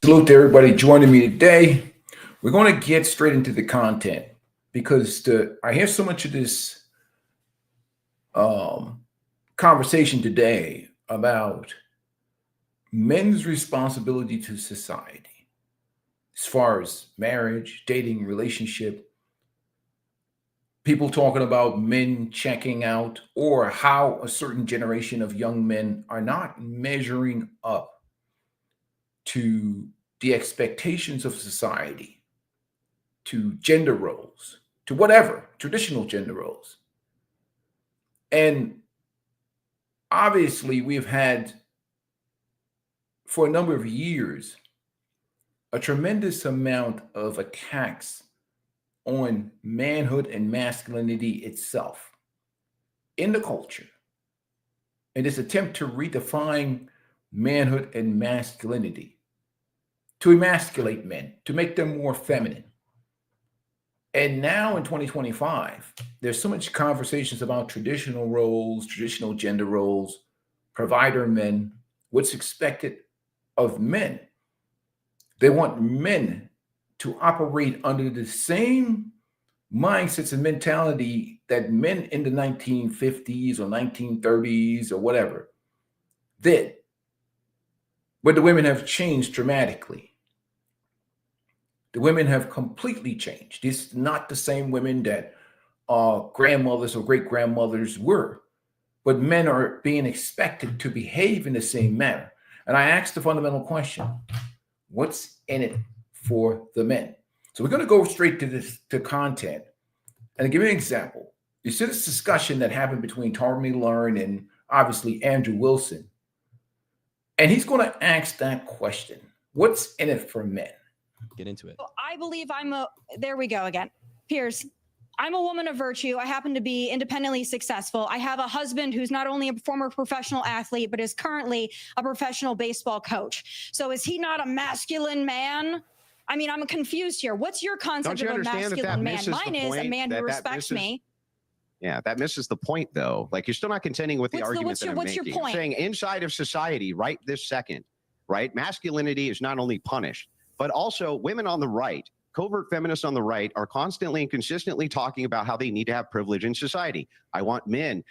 Salute to everybody joining me today. We're going to get straight into the content because I hear so much of this conversation today about men's responsibility to society as far as marriage, dating, relationship. People talking about men checking out or how a certain generation of young men are not measuring up to the expectations of society, to gender roles, to whatever, traditional gender roles. And obviously, we've had, for a number of years, a tremendous amount of attacks on manhood and masculinity itself in the culture. And this attempt to redefine manhood and masculinity, to emasculate men, to make them more feminine. And now in 2025, there's so much conversations about traditional roles, traditional gender roles, provider men, what's expected of men. They want men to operate under the same mindsets and mentality that men in the 1950s or 1930s or whatever did. But the women have changed dramatically. The women have completely changed. It's not the same women that grandmothers or great grandmothers were, but men are being expected to behave in the same manner. And I asked the fundamental question: what's in it for the men? So we're going to go straight to content, and I'll give you an example. You see this discussion that happened between Tomi Lahren and obviously Andrew Wilson, and he's going to ask that question: what's in it for men? Get into it. I believe there we go again. Piers, I'm a woman of virtue. I happen to be independently successful. I have a husband who's not only a former professional athlete, but is currently a professional baseball coach. So is he not a masculine man? I mean, I'm confused here. What's your concept of a masculine man? Mine is a man who respects me. Yeah, that misses the point, though. Like, you're still not contending with the argument that I'm making. What's your point? Saying inside of society, right this second, right, masculinity is not only punished, but also women on the right, covert feminists on the right, are constantly and consistently talking about how they need to have privilege in society. I want men.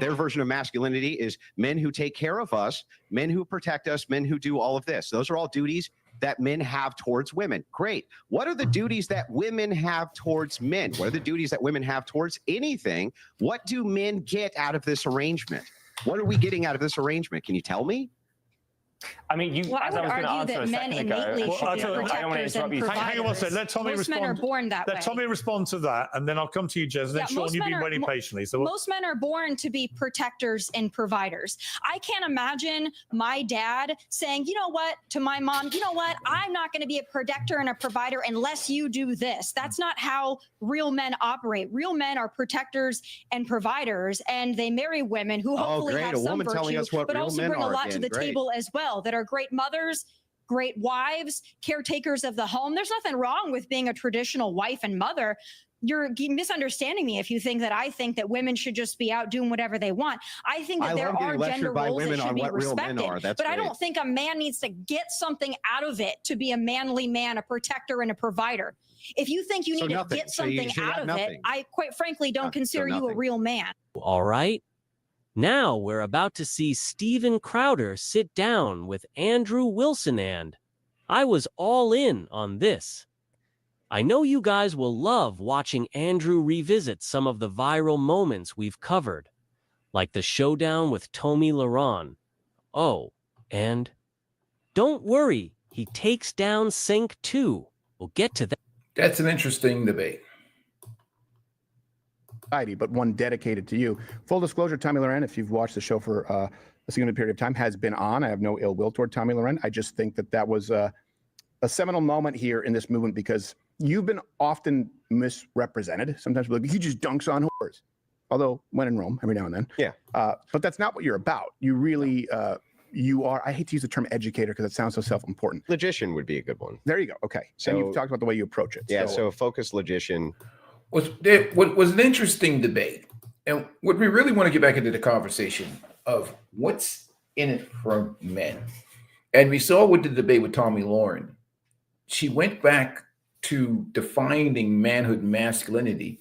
Their version of masculinity is men who take care of us, men who protect us, men who do all of this. Those are all duties that men have towards women. Great. What are the duties that women have towards men? What are the duties that women have towards anything? What do men get out of this arrangement? What are we getting out of this arrangement? Can you tell me? I mean, I would argue that men innately should be protectors and providers. Hang on one second. Let Tomi respond. Most men are born that way. Let Tomi respond to that, and then I'll come to you, Jez. And then Sean, you've been waiting patiently. So most men are born to be protectors and providers. I can't imagine my dad saying, you know what, to my mom, you know what, I'm not going to be a protector and a provider unless you do this. That's not how real men operate. Real men are protectors and providers, and they marry women who hopefully have some virtue, but also bring a lot to the table as well, that are great mothers, great wives, caretakers of the home. There's nothing wrong with being a traditional wife and mother. You're misunderstanding me if you think that I think that women should just be out doing whatever they want. I think that there are gender roles that should be respected, but I don't think a man needs to get something out of it to be a manly man, a protector and a provider. If you think you need to get something out of it, I quite frankly don't consider you a real man. All right. Now we're about to see Steven Crowder sit down with Andrew Wilson, and I was all in on this. I know you guys will love watching Andrew revisit some of the viral moments we've covered, like the showdown with Tomi Lahren. Oh, and don't worry, he takes down Cenk too. We'll get to that. That's an interesting debate. But one dedicated to you. Full disclosure, Tomi Lahren, if you've watched the show for a significant period of time, has been on. I have no ill will toward Tomi Lahren. I just think that was a seminal moment here in this movement, because you've been often misrepresented. Sometimes people are like, he just dunks on whores. Although, when in Rome, every now and then. Yeah. But that's not what you're about. You really, you are, I hate to use the term educator because it sounds so self-important. Logician would be a good one. There you go. Okay. So, and you've talked about the way you approach it. Yeah, so focused logician. What was an interesting debate, and what we really want to get back into the conversation of what's in it for men. And we saw with the debate with Tomi Lahren she went back to defining manhood and masculinity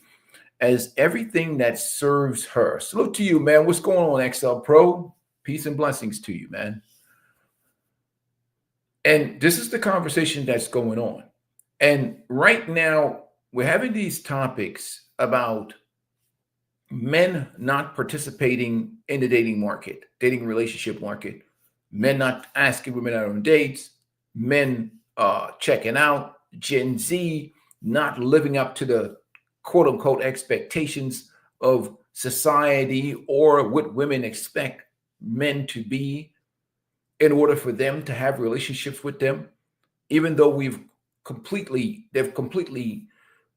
as everything that serves her. Salute to you, man. What's going on, XL Pro? Peace and blessings to you, man. And this is the conversation that's going on. And right now, we're having these topics about men not participating in the dating market, dating relationship market, men not asking women out on dates, men checking out, Gen Z not living up to the quote unquote expectations of society or what women expect men to be in order for them to have relationships with them, even though they've completely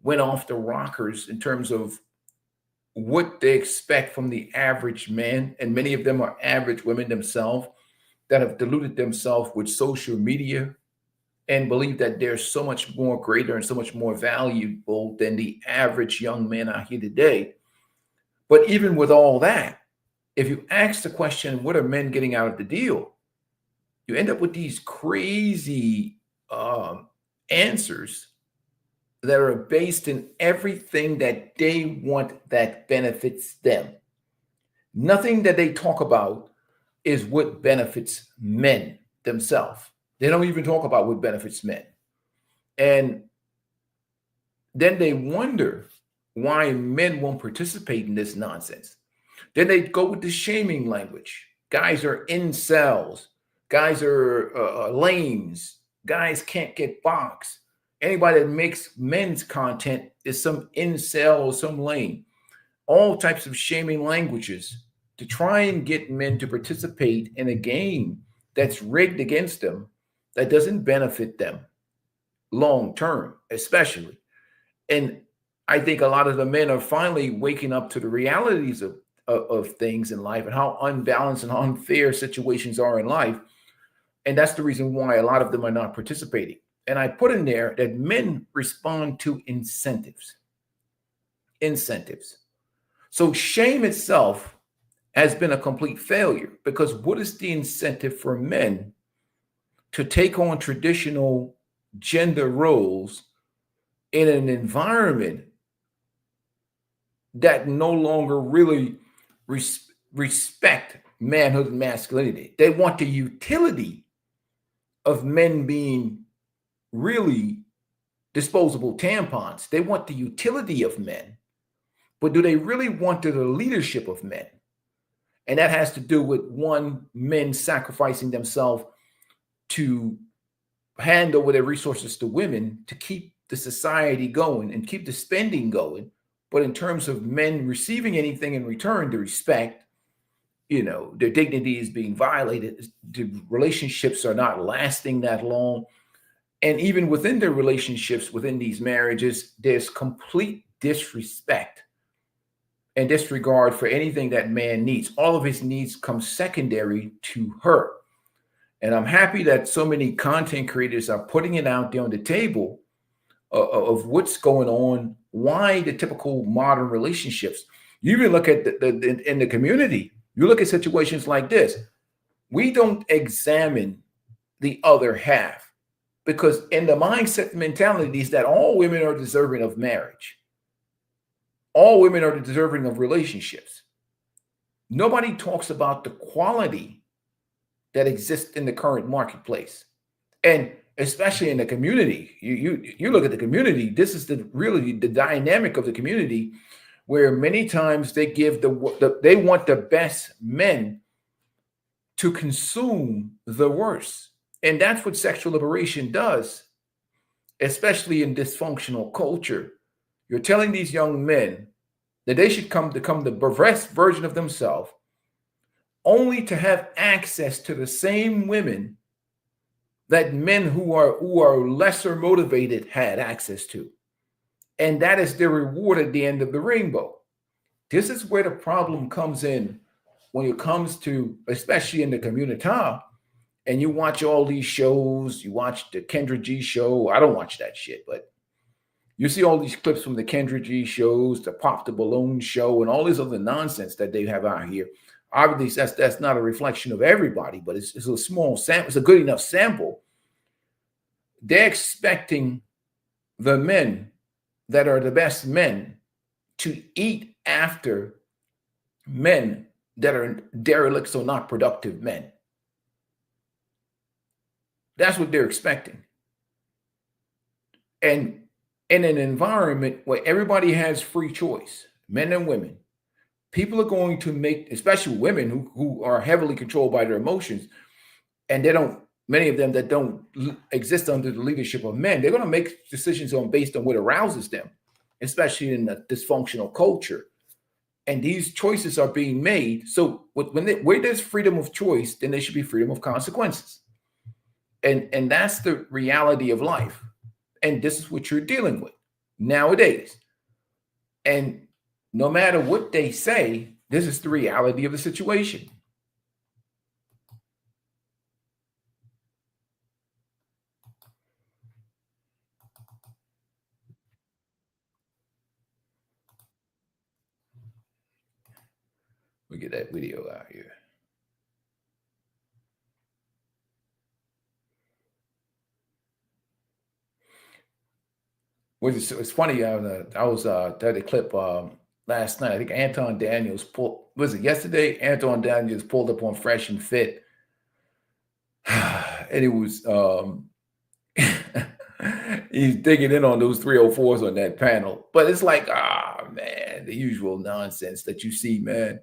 went off the rockers in terms of what they expect from the average man. And many of them are average women themselves that have deluded themselves with social media and believe that they're so much more greater and so much more valuable than the average young man out here today. But even with all that, if you ask the question, what are men getting out of the deal? You end up with these crazy answers that are based in everything that they want that benefits them. Nothing that they talk about is what benefits men themselves. They don't even talk about what benefits men. And then they wonder why men won't participate in this nonsense. Then they go with the shaming language. Guys are incels. Guys are lames. Guys can't get boxed. Anybody that makes men's content is some incel or some lame. All types of shaming languages to try and get men to participate in a game that's rigged against them, that doesn't benefit them long term, especially. And I think a lot of the men are finally waking up to the realities of things in life and how unbalanced and unfair situations are in life. And that's the reason why a lot of them are not participating. And I put in there that men respond to incentives. Incentives. So shame itself has been a complete failure, because what is the incentive for men to take on traditional gender roles in an environment that no longer really respect manhood and masculinity? They want the utility of men being really disposable tampons. They want the utility of men, but do they really want the leadership of men? And that has to do with, one, men sacrificing themselves to hand over their resources to women to keep the society going and keep the spending going. But in terms of men receiving anything in return, the respect, their dignity is being violated. The relationships are not lasting that long. And even within their relationships, within these marriages, there's complete disrespect and disregard for anything that man needs. All of his needs come secondary to her. And I'm happy that so many content creators are putting it out there on the table of what's going on, why the typical modern relationships. You even look at in the community, you look at situations like this. We don't examine the other half, because in the mindset mentality is that all women are deserving of marriage. All women are deserving of relationships. Nobody talks about the quality that exists in the current marketplace. And especially in the community, you look at the community, this is really the dynamic of the community, where many times they give they want the best men to consume the worst. And that's what sexual liberation does, especially in dysfunctional culture. You're telling these young men that they should become the best version of themselves, only to have access to the same women that men who are lesser motivated had access to. And that is their reward at the end of the rainbow. This is where the problem comes in when it comes to, especially in the community, and you watch all these shows, you watch the Kendra G show. I don't watch that shit, but you see all these clips from the Kendra G shows, the Pop the Balloon show, and all this other nonsense that they have out here. Obviously, that's not a reflection of everybody, but it's a small sample. It's a good enough sample they're expecting the men that are the best men to eat after men that are derelicts or not productive men. That's what they're expecting. And in an environment where everybody has free choice, men and women, people are going to make, especially women who are heavily controlled by their emotions, and many of them that don't exist under the leadership of men, they're going to make decisions based on what arouses them, especially in a dysfunctional culture. And these choices are being made. So where there's freedom of choice, then there should be freedom of consequences. And that's the reality of life. And this is what you're dealing with nowadays. And no matter what they say, this is the reality of the situation. We get that video out here. It's funny. I was at a clip last night. I think Anton Daniels was it yesterday? Anton Daniels pulled up on Fresh and Fit, and it was he's digging in on those 304s on that panel. But it's like, man, the usual nonsense that you see, man.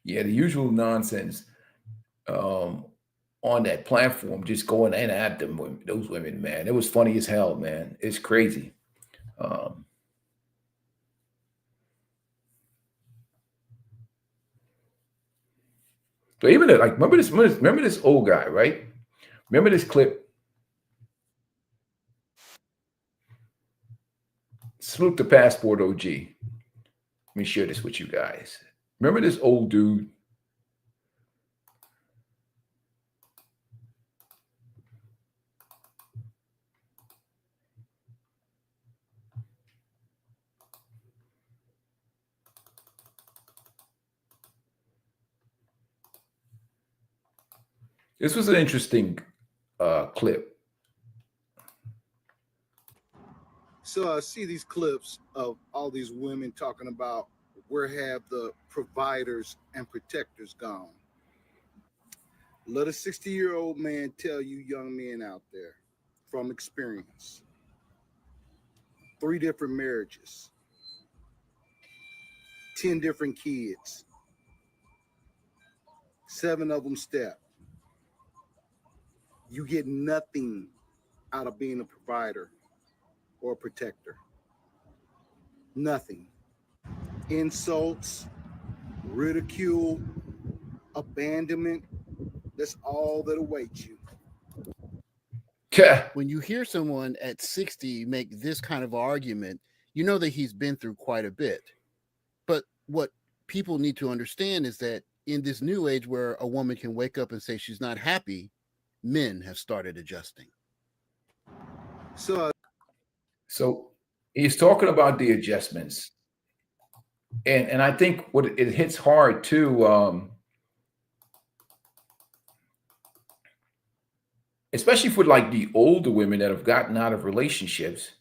Yeah, the usual nonsense on that platform, just going in at them, those women, man. It was funny as hell, man. It's crazy. So even like, remember this old guy, right? Remember this clip? Salute the Passport OG. Let me share this with you guys. Remember this old dude? This was an interesting clip. So I see these clips of all these women talking about where have the providers and protectors gone. Let a 60-year-old man tell you young men out there from experience. 3 different marriages, 10 different kids, 7 of them step. You get nothing out of being a provider or a protector. Nothing. Insults, ridicule, abandonment, that's all that awaits you. When you hear someone at 60 make this kind of argument, you know that he's been through quite a bit. But what people need to understand is that in this new age where a woman can wake up and say she's not happy, men have started adjusting. So he's talking about the adjustments. And I think what it hits hard too, especially for like the older women that have gotten out of relationships,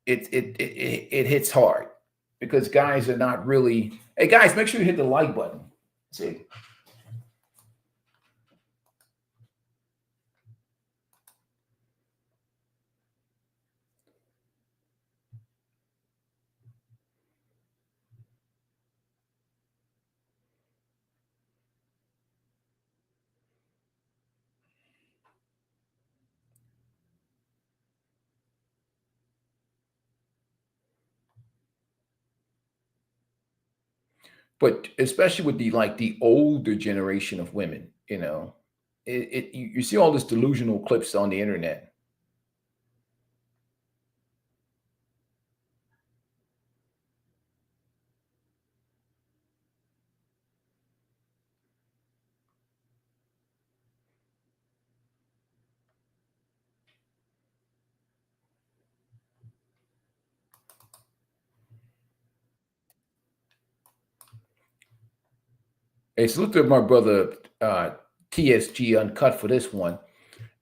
it hits hard because guys are not really. Hey guys, make sure you hit the like button. See. But especially with the older generation of women, you know, you see all this delusional clips on the internet. Hey, salute to my brother TSG Uncut for this one.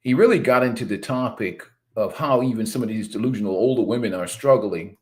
He really got into the topic of how even some of these delusional older women are struggling.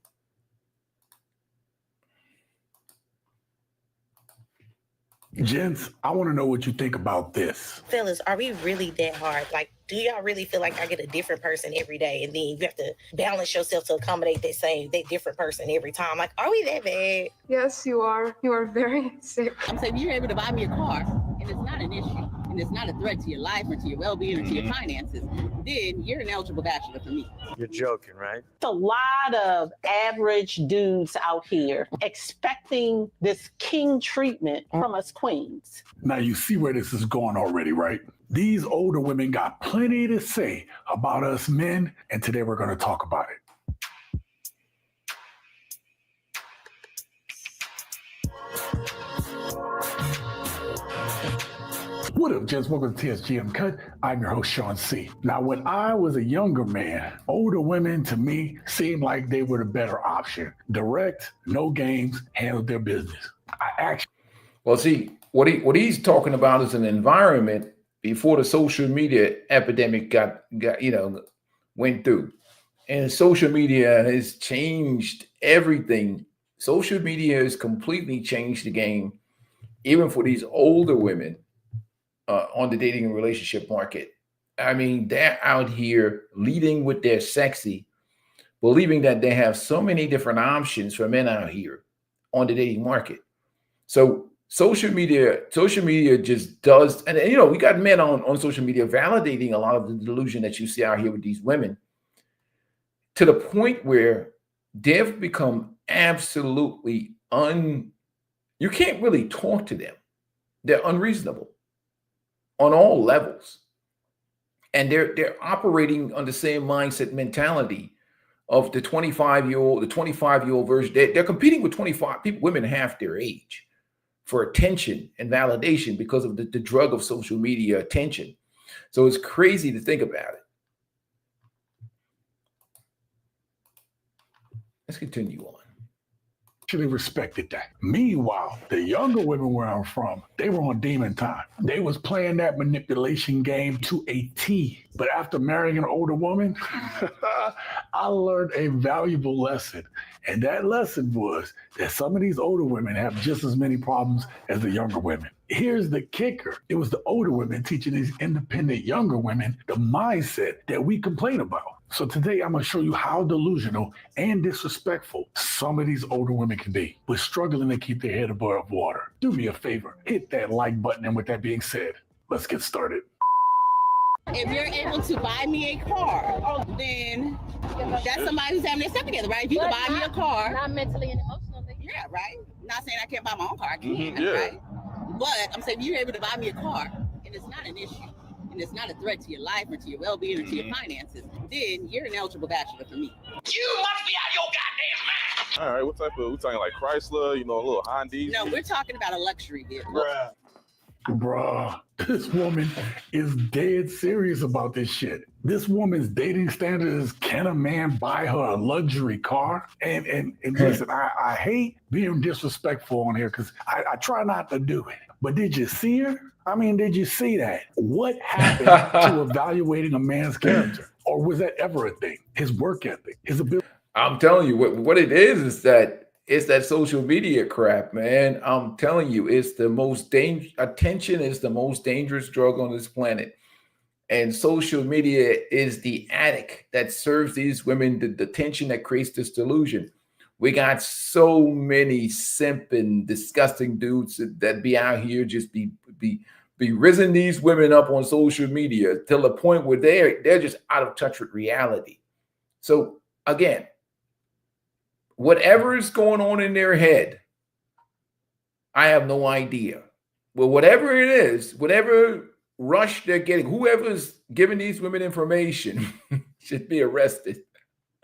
Gents, I want to know what you think about this. Fellas, are we really that hard? Like, do y'all really feel like I get a different person every day, and then you have to balance yourself to accommodate that different person every time? Like, are we that bad? Yes, you are. You are very sick. I'm saying you're able to buy me a car, and it's not an issue, and it's not a threat to your life or to your well-being or to your finances, then you're an eligible bachelor for me. You're joking, right? A lot of average dudes out here expecting this king treatment from us queens. Now you see where this is going already, right? These older women got plenty to say about us men, and today we're going to talk about it. What up, gents? Welcome to TSG Uncut. I'm your host, Sean C. Now, when I was a younger man, older women to me seemed like they were the better option. Direct, no games, handled their business. Well, see, what he's talking about is an environment before the social media epidemic went through. And social media has changed everything. Social media has completely changed the game, even for these older women on the dating and relationship market. I mean, they're out here leading with their sexy, believing that they have so many different options for men out here on the dating market. So social media just does, and we got men on social media validating a lot of the delusion that you see out here with these women, to the point where they've become absolutely you can't really talk to them. They're unreasonable on all levels. And they're operating on the same mindset mentality of the 25-year-old version. They're competing with 25 people, women half their age, for attention and validation because of the drug of social media attention. So it's crazy to think about it. Let's continue on. Actually respected that. Meanwhile, the younger women where I'm from, they were on demon time. They was playing that manipulation game to a T. But after marrying an older woman, I learned a valuable lesson. And that lesson was that some of these older women have just as many problems as the younger women. Here's the kicker. It was the older women teaching these independent younger women the mindset that we complain about. So today I'm going to show you how delusional and disrespectful some of these older women can be, but struggling to keep their head above water. Do me a favor, hit that like button. And with that being said, let's get started. If you're able to buy me a car, then that's somebody who's having their stuff together, right? If you can buy me a car. Not mentally and emotionally. Yeah, right? Not saying I can't buy my own car, I can, right? But I'm saying if you're able to buy me a car, and it's not an issue, and it's not a threat to your life or to your well-being or to your finances, then you're an eligible bachelor for me. You must be out of your goddamn mind. All right, what type of, we talking like Chrysler, a little Honda? No, we're talking about a luxury vehicle. Bruh, this woman is dead serious about this shit. This woman's dating standard is, can a man buy her a luxury car? And listen, I hate being disrespectful on here because I try not to do it. But did you see her? I mean, did you see that? What happened to evaluating a man's character? Or was that ever a thing? His work ethic, his ability. I'm telling you, what it is that it's that social media crap, man. I'm telling you, it's the most attention is the most dangerous drug on this planet. And social media is the addict that serves these women the attention that creates this delusion. We got so many simping, disgusting dudes that be out here just be rising these women up on social media till the point where they're just out of touch with reality. So again, whatever is going on in their head, I have no idea. Well, whatever it is, whatever rush they're getting, whoever's giving these women information should be arrested.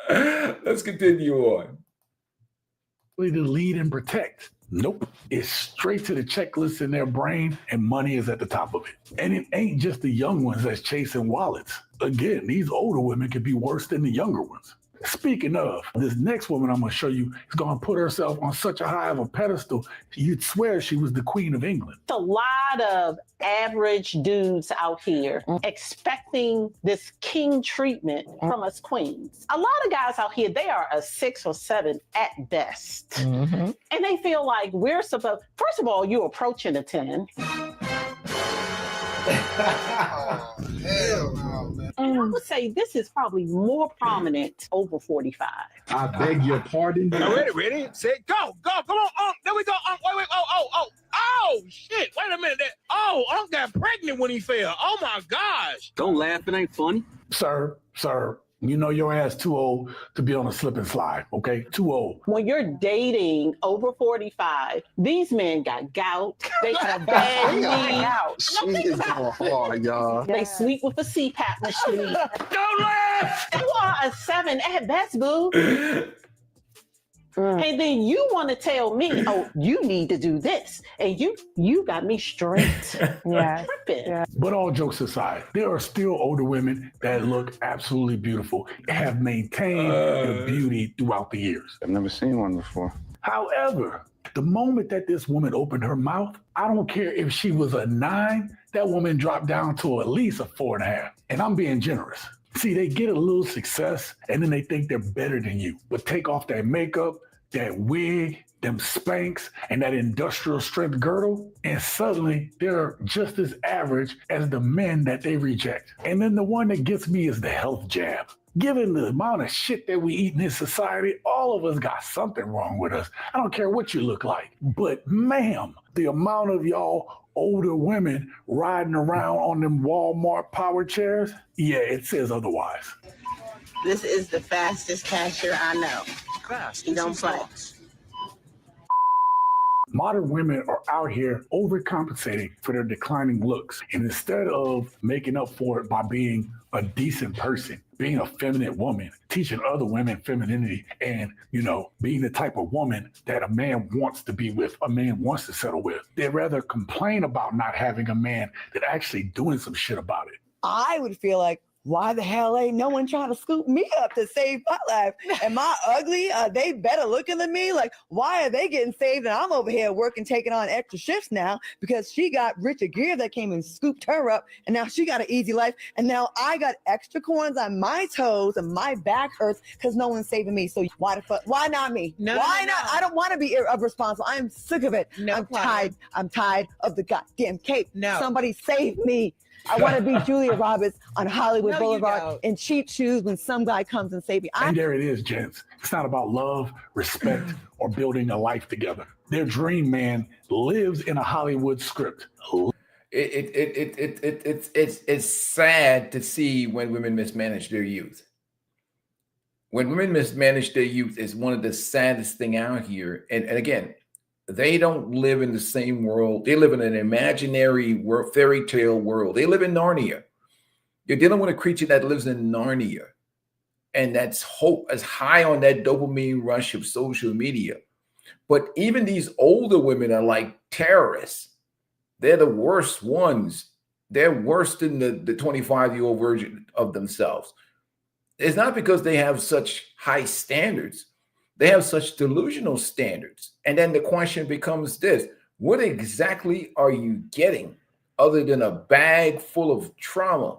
Let's continue on. To lead and protect. Nope. It's straight to the checklist in their brain, and money is at the top of it. And it ain't just the young ones that's chasing wallets. Again, these older women could be worse than the younger ones. Speaking of, this next woman I'm going to show you is going to put herself on such a high of a pedestal, you'd swear she was the Queen of England. A lot of average dudes out here expecting this king treatment from us queens. A lot of guys out here, they are a 6 or 7 at best. And they feel like we're supposed, first of all, you're approaching a 10. Oh, hell no, man. And I would say this is probably more prominent over 45. I beg your pardon. Ready, set, go, come on, there we go, wait, oh, shit, wait a minute, Unc got pregnant when he fell, oh my gosh. Don't laugh, it ain't funny. Sir, you know your ass too old to be on a slip and slide, okay? Too old. When you're dating over 45, these men got gout. They have bad knees. She is going hard, y'all. They sleep with a CPAP machine. Don't laugh! You are a 7 at best, boo. And then you want to tell me, oh, you need to do this. And you got me straight. Tripping. But all jokes aside, there are still older women that look absolutely beautiful, have maintained their beauty throughout the years. I've never seen one before. However, the moment that this woman opened her mouth, I don't care if she was a 9, that woman dropped down to at least a 4.5. And I'm being generous. See, they get a little success and then they think they're better than you. But take off that makeup, that wig, them Spanx, and that industrial strength girdle, and suddenly they're just as average as the men that they reject. And then the one that gets me is the health jab. Given the amount of shit that we eat in this society, all of us got something wrong with us. I don't care what you look like. But ma'am, the amount of y'all older women riding around on them Walmart power chairs, yeah, it says otherwise. This is the fastest cashier I know. He don't play. Modern women are out here overcompensating for their declining looks. And instead of making up for it by being a decent person, being a feminine woman, teaching other women femininity, and, being the type of woman that a man wants to be with, a man wants to settle with, they'd rather complain about not having a man than actually doing some shit about it. I would feel like, why the hell ain't no one trying to scoop me up to save my life? Am I ugly? Are they better looking than me? Like, why are they getting saved and I'm over here working, taking on extra shifts now because she got Richard Gere that came and scooped her up and now she got an easy life and now I got extra corns on my toes and my back hurts because no one's saving me. So why the fuck? Why not me? Why not? I don't want to be irresponsible. I'm sick of it. I'm tired of the goddamn cape. Somebody save me. I want to be Julia Roberts on Hollywood Boulevard in cheap shoes when some guy comes and saves me. And there it is, gents. It's not about love, respect, or building a life together. Their dream man lives in a Hollywood script. It's sad to see when women mismanage their youth. When women mismanage their youth is one of the saddest thing out here. And again, they don't live in the same world. They live in an imaginary world, fairy tale world. They live in Narnia. You're dealing with a creature that lives in Narnia. And that's as high on that dopamine rush of social media. But even these older women are like terrorists. They're the worst ones. They're worse than the 25-year-old version of themselves. It's not because they have such high standards. They have such delusional standards. And then the question becomes this: what exactly are you getting other than a bag full of trauma,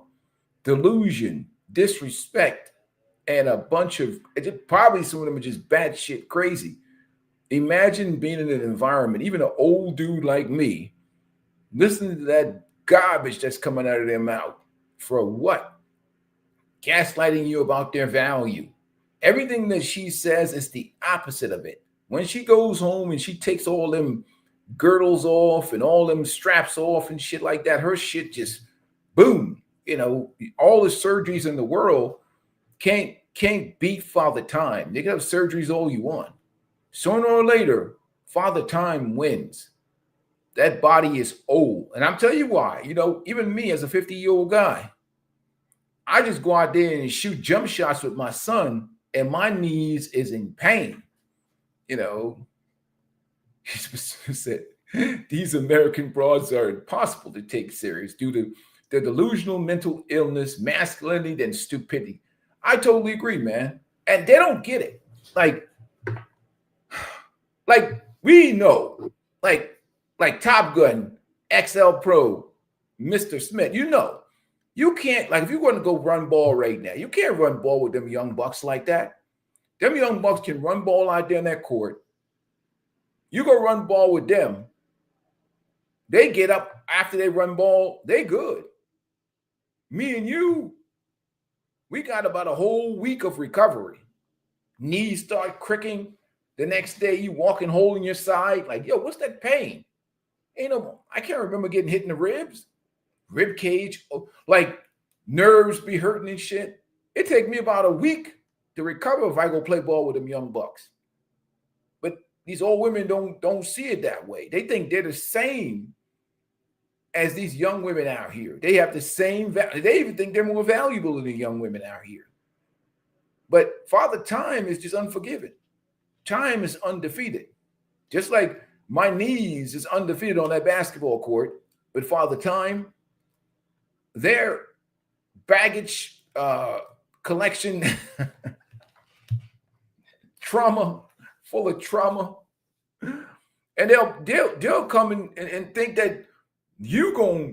delusion, disrespect, and a bunch of, probably some of them are just batshit crazy. Imagine being in an environment, even an old dude like me, listening to that garbage that's coming out of their mouth. For what? Gaslighting you about their value. Everything that she says is the opposite of it. When she goes home and she takes all them girdles off and all them straps off and shit like that, her shit just boom. All the surgeries in the world can't beat Father Time. They can have surgeries all you want. Sooner or later, Father Time wins. That body is old. And I'm telling you why. Even me as a 50-year-old guy, I just go out there and shoot jump shots with my son and my knees is in pain. He said, these American broads are impossible to take serious due to their delusional mental illness, masculinity, and stupidity. I totally agree, man. And they don't get it. Like we know, like Top Gun, XL Pro, Mr. Smith, you know, you can't, like, if you're going to go run ball right now, you can't run ball with them young bucks like that. Them young bucks can run ball out there in that court. You go run ball with them. They get up after they run ball, they good. Me and you, we got about a whole week of recovery. Knees start cricking. The next day you walking hole in your side. Like, yo, what's that pain? Ain't no, I can't remember getting hit in the ribs, rib cage, like nerves be hurting and shit. It take me about a week to recover if I go play ball with them young bucks. But these old women don't see it that way. They think they're the same as these young women out here. They have the same value. They even think they're more valuable than the young women out here. But Father Time is just unforgiving. Time is undefeated. Just like my knees is undefeated on that basketball court, but Father Time, their baggage collection, trauma, full of trauma, and they'll come and think that you gonna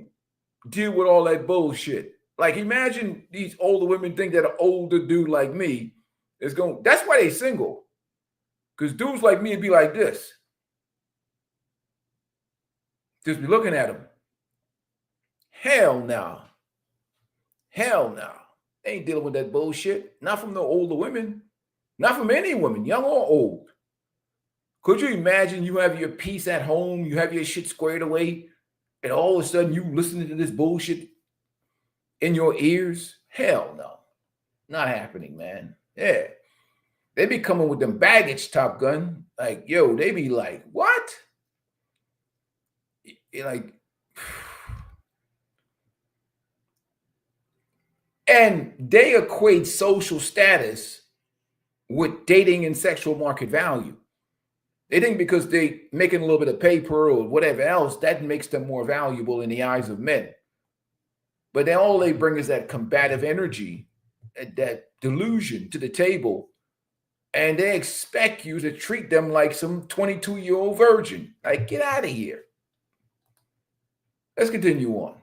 deal with all that bullshit. Like, imagine these older women think that an older dude like me is going. That's why they single, because dudes like me would be like this. Just be looking at them. Hell no. Hell no. They ain't dealing with that bullshit. Not from the older women. Not from any women, young or old. Could you imagine you have your peace at home, you have your shit squared away, and all of a sudden you listening to this bullshit in your ears? Hell no. Not happening, man. Yeah. They be coming with them baggage, Top Gun. Like, yo, they be like, what? Like, and they equate social status with dating and sexual market value. They think because they making a little bit of paper or whatever else, that makes them more valuable in the eyes of men. But then all they bring is that combative energy, that delusion to the table, and they expect you to treat them like some 22-year-old virgin. Like, get out of here. Let's continue on.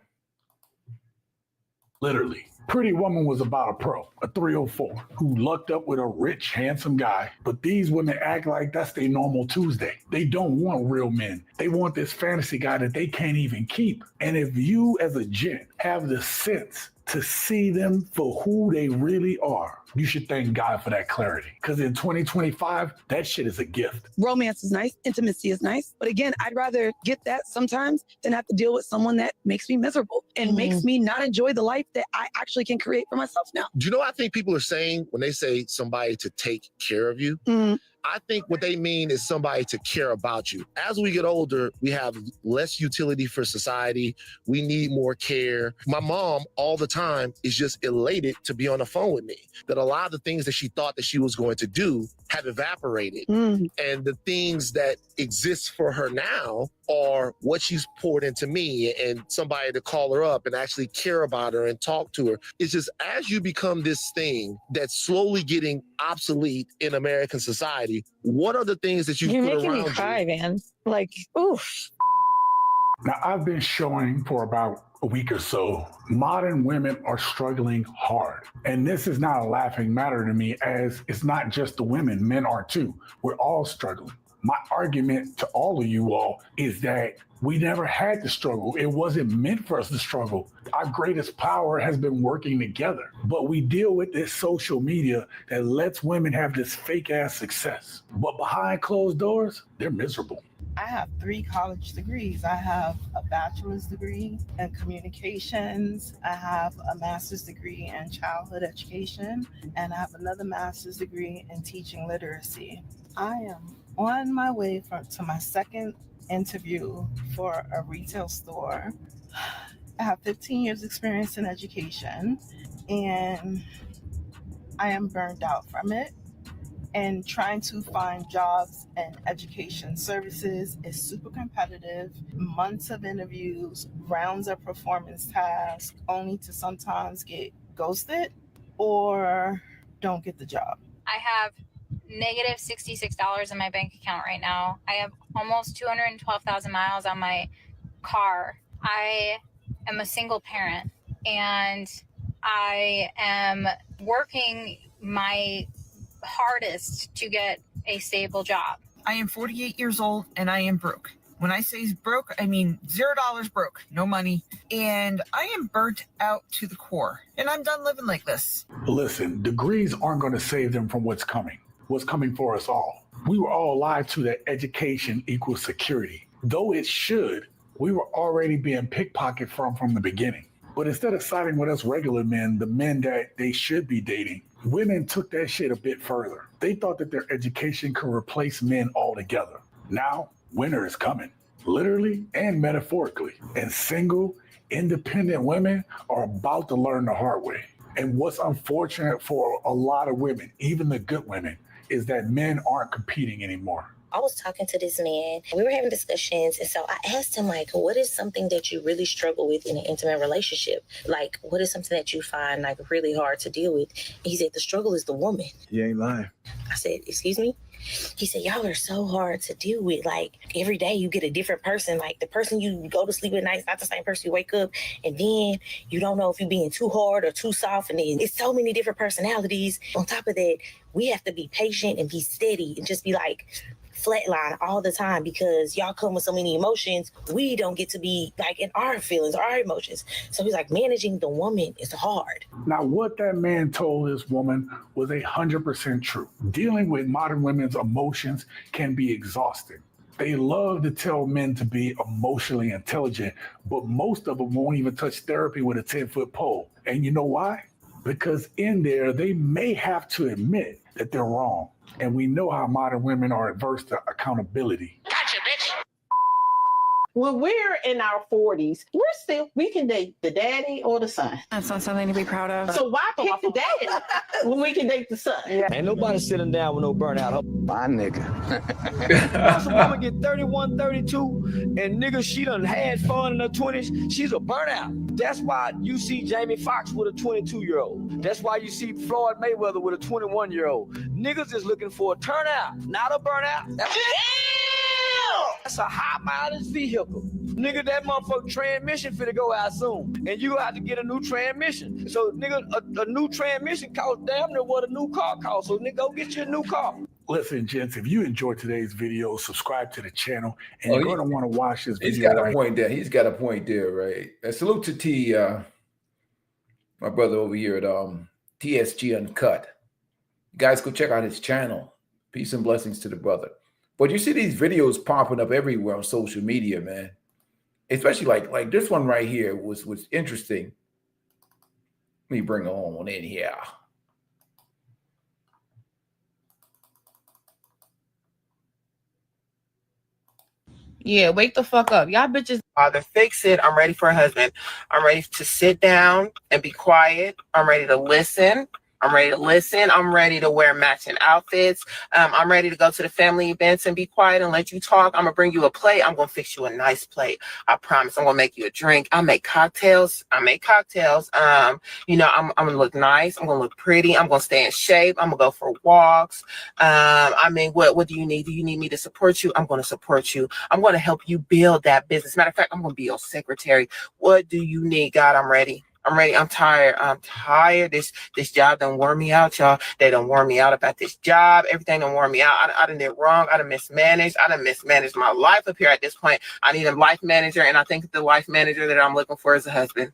Literally. Pretty Woman was about a pro, a 304, who lucked up with a rich, handsome guy. But these women act like that's their normal Tuesday. They don't want real men. They want this fantasy guy that they can't even keep. And if you as a gent have the sense to see them for who they really are, you should thank God for that clarity. Because in 2025, that shit is a gift. Romance is nice. Intimacy is nice. But again, I'd rather get that sometimes than have to deal with someone that makes me miserable and makes me not enjoy the life that I actually can create for myself now. Do you know what I think people are saying when they say somebody to take care of you? I think what they mean is somebody to care about you. As we get older, we have less utility for society. We need more care. My mom all the time is just elated to be on the phone with me. That a lot of the things that she thought that she was going to do have evaporated. And the things that exist for her now are what she's poured into me and somebody to call her up and actually care about her and talk to her. It's just as you become this thing that's slowly getting obsolete in American society, what are the things that you You're put making around me cry, you? man. Like, oof. Now, I've been showing for about a week or so, modern women are struggling hard. And this is not a laughing matter to me, as it's not just the women, men are too. We're all struggling. My argument to all of you all is that we never had to struggle. It wasn't meant for us to struggle. Our greatest power has been working together. But we deal with this social media that lets women have this fake ass success. But behind closed doors, they're miserable. I have 3 college degrees. I have a bachelor's degree in communications. I have a master's degree in childhood education, and I have another master's degree in teaching literacy. I am on my way to my second interview for a retail store. I have 15 years experience in education, and I am burned out from it. And trying to find jobs and education services is super competitive. Months of interviews, rounds of performance tasks, only to sometimes get ghosted or don't get the job. I have negative $66 in my bank account right now. I have almost 212,000 miles on my car. I am a single parent and I am working my hardest to get a stable job. I am 48 years old and I am broke. When I say broke, I mean $0 broke, no money. And I am burnt out to the core. And I'm done living like this. Listen, degrees aren't going to save them from what's coming for us all. We were all lied to that education equals security. Though it should, we were already being pickpocketed from the beginning. But instead of siding with us regular men, the men that they should be dating, women took that shit a bit further. They thought that their education could replace men altogether. Now, winter is coming, literally and metaphorically. And single, independent women are about to learn the hard way. And what's unfortunate for a lot of women, even the good women, is that men aren't competing anymore. I was talking to this man, we were having discussions, and so I asked him, like, what is something that you really struggle with in an intimate relationship? Like, what is something that you find, like, really hard to deal with? And he said, the struggle is the woman. You ain't lying. I said, excuse me? He said, y'all are so hard to deal with. Like, every day you get a different person. Like, the person you go to sleep at night is not the same person you wake up. And then you don't know if you're being too hard or too soft. And then it's so many different personalities. On top of that, we have to be patient and be steady and just be like, flatline all the time, because y'all come with so many emotions. We don't get to be like in our feelings, our emotions. So he's like, managing the woman is hard. Now, what that man told this woman was 100% true. Dealing with modern women's emotions can be exhausting. They love to tell men to be emotionally intelligent, but most of them won't even touch therapy with a 10-foot pole. And you know why? Because in there, they may have to admit that they're wrong. And we know how modern women are adverse to accountability. Gotcha, bitch. When we're in our 40s, we can date the daddy or the son. That's not something to be proud of. So why pick the daddy when we can date the son? Ain't nobody sitting down with no burnout. My nigga. Once a woman get 31, 32, and nigga, she done had fun in her 20s, she's a burnout. That's why you see Jamie Foxx with a 22-year-old. That's why you see Floyd Mayweather with a 21-year-old. Niggas is looking for a turnout, not a burnout. That's a high mileage vehicle. Nigga, that motherfucking transmission finna go out soon. And you have to get a new transmission. So, nigga, a new transmission costs damn near what a new car costs. So, nigga, go get you a new car. Listen, gents, if you enjoyed today's video, subscribe to the channel, and you're going to want to watch this video. He's got a point there. He's got a point there, right? Salute to T, my brother over here at TSG Uncut. Guys, go check out his channel. Peace and blessings to the brother. But you see these videos popping up everywhere on social media, man. Especially like this one right here was interesting. Let me bring her on in here. Yeah, wake the fuck up. Y'all bitches either fix it. I'm ready for a husband. I'm ready to sit down and be quiet. I'm ready to listen. I'm ready to wear matching outfits. I'm ready to go to the family events and be quiet and let you talk. I'm going to bring you a plate. I'm going to fix you a nice plate. I promise. I'm going to make you a drink. I make cocktails. You know, I'm going to look nice. I'm going to look pretty. I'm going to stay in shape. I'm going to go for walks. I mean, what do you need? Do you need me to support you? I'm going to support you. I'm going to help you build that business. Matter of fact, I'm going to be your secretary. What do you need? God, I'm ready. I'm tired. This job done wore me out, y'all. They done wore me out about this job. Everything done wore me out. I done did wrong. I done mismanaged. My life up here at this point. I need a life manager, and I think the life manager that I'm looking for is a husband.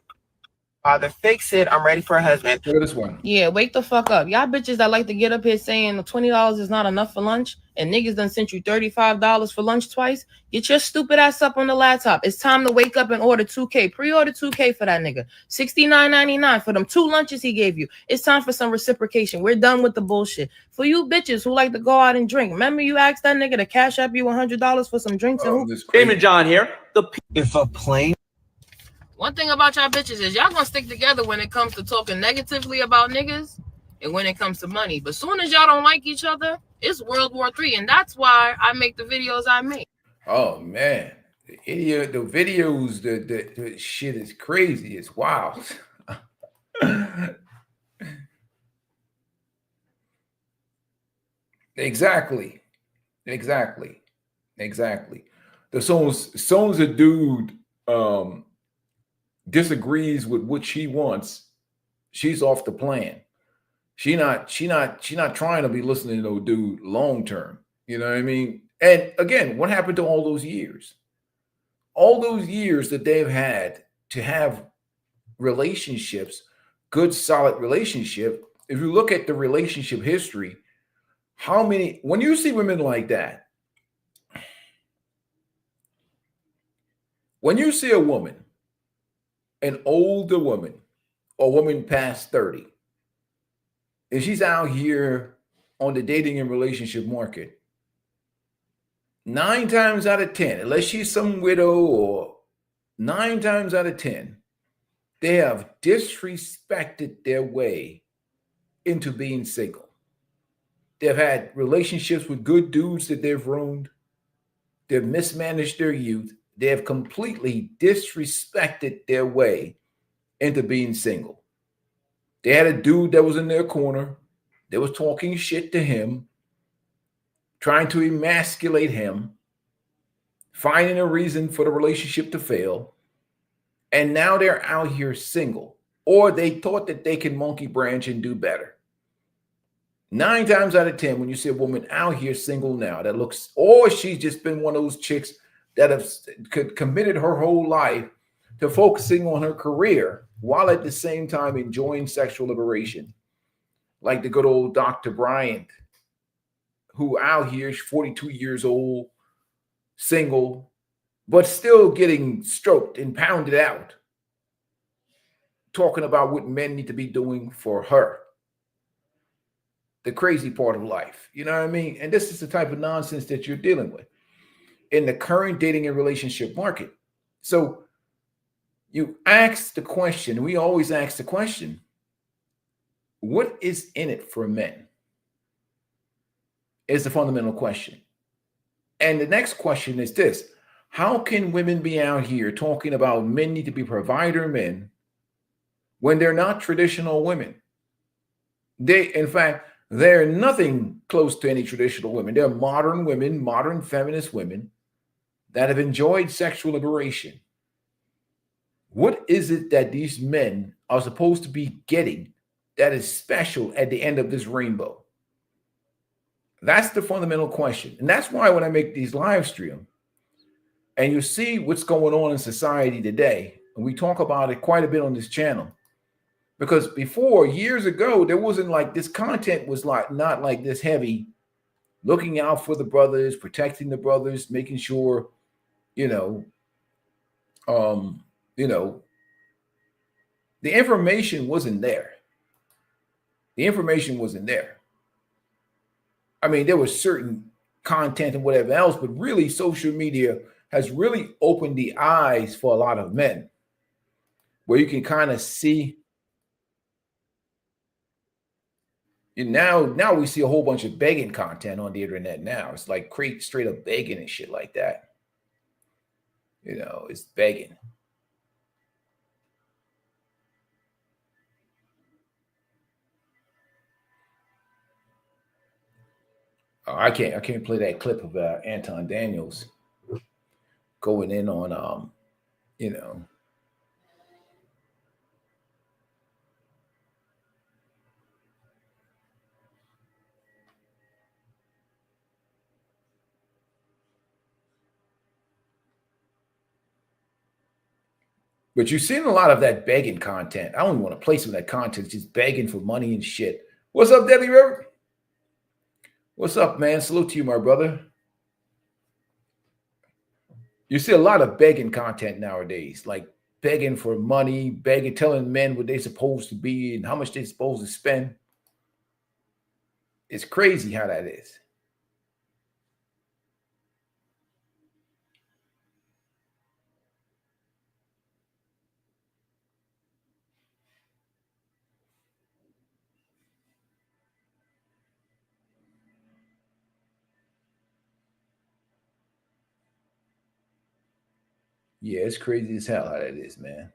Father, fix it. I'm ready for a husband. Look at this one. Yeah, wake the fuck up. Y'all bitches that like to get up here saying $20 is not enough for lunch, and niggas done sent you $35 for lunch twice. Get your stupid ass up on the laptop. It's time to wake up and order 2K. Pre-order 2K for that nigga. $69.99 for them 2 lunches he gave you. It's time for some reciprocation. We're done with the bullshit. For you bitches who like to go out and drink, remember you asked that nigga to cash up you $100 for some drinks? Damon John here. If a plane. One thing about y'all bitches is y'all gonna stick together when it comes to talking negatively about niggas and when it comes to money. But soon as y'all don't like each other, it's World War III, and that's why I make the videos I make. Oh man, the videos, the shit is crazy. It's wild. Exactly. Exactly. Exactly. As soon as a dude disagrees with what she wants, she's off the plan. She not trying to be listening to no dude long term. You know what I mean? And again, what happened to all those years? All those years that they've had to have relationships, good, solid relationship. If you look at the relationship history, how many, when you see women like that, when you see a woman, an older woman, a woman past 30, and she's out here on the dating and relationship market, 9 times out of 10, unless she's some widow, or 9 times out of 10, they have disrespected their way into being single. They've had relationships with good dudes that they've ruined. They've mismanaged their youth. They have completely disrespected their way into being single. They had a dude that was in their corner. They was talking shit to him, trying to emasculate him, finding a reason for the relationship to fail. And now they're out here single, or they thought that they can monkey branch and do better. 9 times out of 10, when you see a woman out here single now that looks, or she's just been one of those chicks that have committed her whole life to focusing on her career while at the same time enjoying sexual liberation, like the good old Dr. Bryant, who out here is 42 years old, single, but still getting stroked and pounded out, talking about what men need to be doing for her. The crazy part of life, you know what I mean? And this is the type of nonsense that you're dealing with in the current dating and relationship market. So you ask the question, we always ask the question, what is in it for men? Is the fundamental question. And the next question is this: how can women be out here talking about men need to be provider men when they're not traditional women? In fact, they're nothing close to any traditional women. They're modern women, modern feminist women that have enjoyed sexual liberation. What is it that these men are supposed to be getting that is special at the end of this rainbow? That's the fundamental question. And that's why when I make these live streams and you see what's going on in society today, and we talk about it quite a bit on this channel, because before, years ago, there wasn't like this content was like not like this heavy, looking out for the brothers, protecting the brothers, making sure, the information wasn't there. The information wasn't there. I mean, there was certain content and whatever else, but really social media has really opened the eyes for a lot of men, where you can kind of see. And now we see a whole bunch of begging content on the internet now. It's like straight up begging and shit like that. It's begging. I can't play that clip of Anton Daniels going in on But you've seen a lot of that begging content. I don't even want to play some of that content, just begging for money and shit. What's up, Debbie River? What's up, man? Salute to you, my brother. You see a lot of begging content nowadays, like begging for money, begging, telling men what they're supposed to be and how much they're supposed to spend. It's crazy how that is. Yeah, it's crazy as hell how that is, man.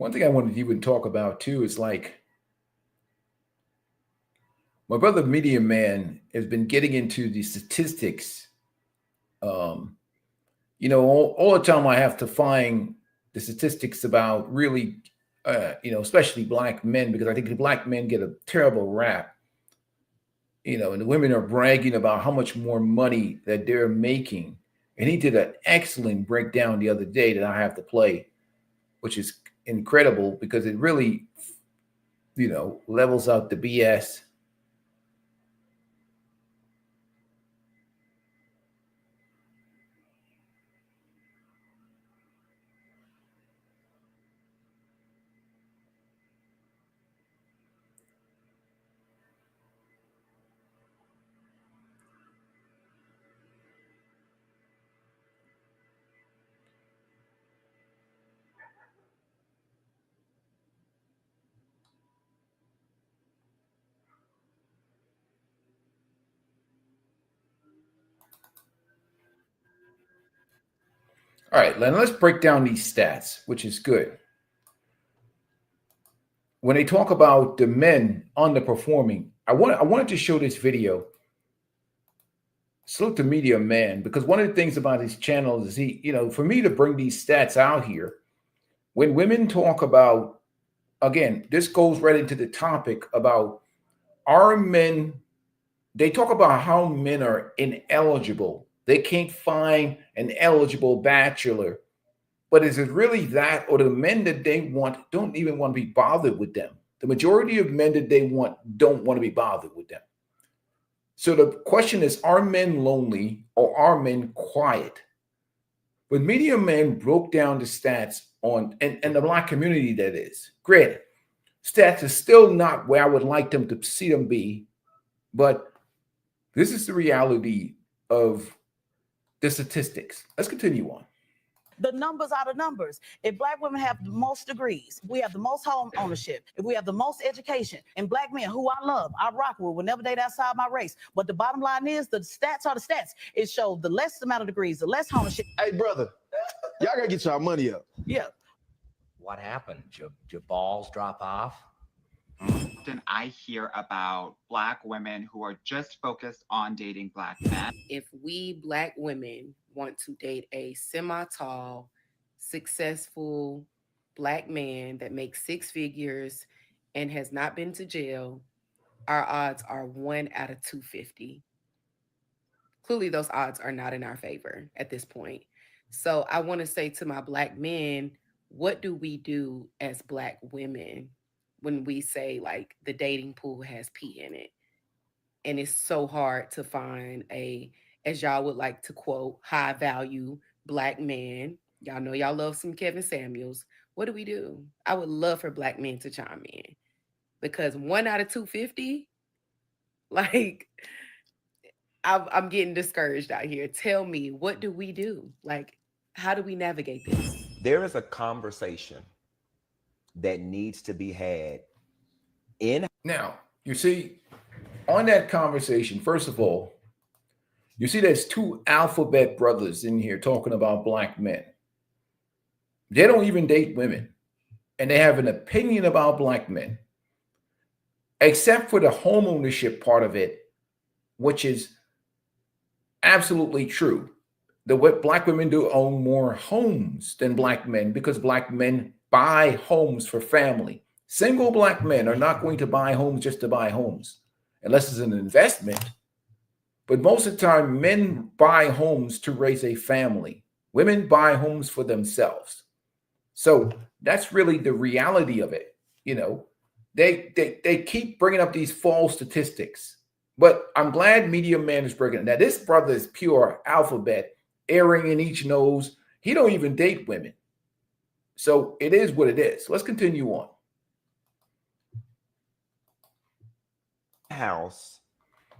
One thing I wanted to even talk about too is like my brother Media Man has been getting into the statistics. You know, all the time I have to find the statistics about really, you know, especially black men, because I think the black men get a terrible rap. You know, and the women are bragging about how much more money that they're making. And he did an excellent breakdown the other day that I have to play, which is incredible because it really, you know, levels out the BS. All right, Len, let's break down these stats, which is good. When they talk about the men underperforming, I wanted to show this video. Salute to Media Man, because one of the things about his channel is he, you know, for me to bring these stats out here, when women talk about, again, this goes right into the topic about are men, they talk about how men are ineligible. They can't find an eligible bachelor. But is it really that, or the men that they want don't even want to be bothered with them? The majority of men that they want don't want to be bothered with them. So the question is, are men lonely or are men quiet? But Media Man broke down the stats on, and the black community that is. Granted, stats is still not where I would like them to see them be, but this is the reality of the statistics. Let's continue on. The numbers are the numbers. If black women have the most degrees, we have the most home ownership, if we have the most education, and black men who I love, I rock with, will never date outside my race. But the bottom line is the stats are the stats. It shows the less amount of degrees, the less ownership. Hey, brother, y'all gotta get y'all money up. Yeah. What happened? Your balls drop off? Often I hear about black women who are just focused on dating black men. If we black women want to date a semi-tall, successful black man that makes 6 figures and has not been to jail, our odds are 1 out of 250. Clearly, those odds are not in our favor at this point. So I want to say to my black men, what do we do as black women when we say like the dating pool has pee in it? And it's so hard to find a, as y'all would like to quote, high value black man. Y'all know y'all love some Kevin Samuels. What do we do? I would love for black men to chime in, because 1 out of 250, like I'm getting discouraged out here. Tell me, what do we do? Like, how do we navigate this? There is a conversation that needs to be had in. Now, you see, on that conversation, first of all, you see there's 2 alphabet brothers in here talking about black men. They don't even date women, and they have an opinion about black men, except for the home ownership part of it, which is absolutely true. The black women do own more homes than black men because black men buy homes for family. Single black men are not going to buy homes just to buy homes, unless it's an investment. But most of the time, men buy homes to raise a family. Women buy homes for themselves. So that's really the reality of it. You know, they keep bringing up these false statistics. But I'm glad Media Man is breaking it. Now, this brother is pure alphabet, airing in each nose. He don't even date women. So it is what it is. Let's continue on. House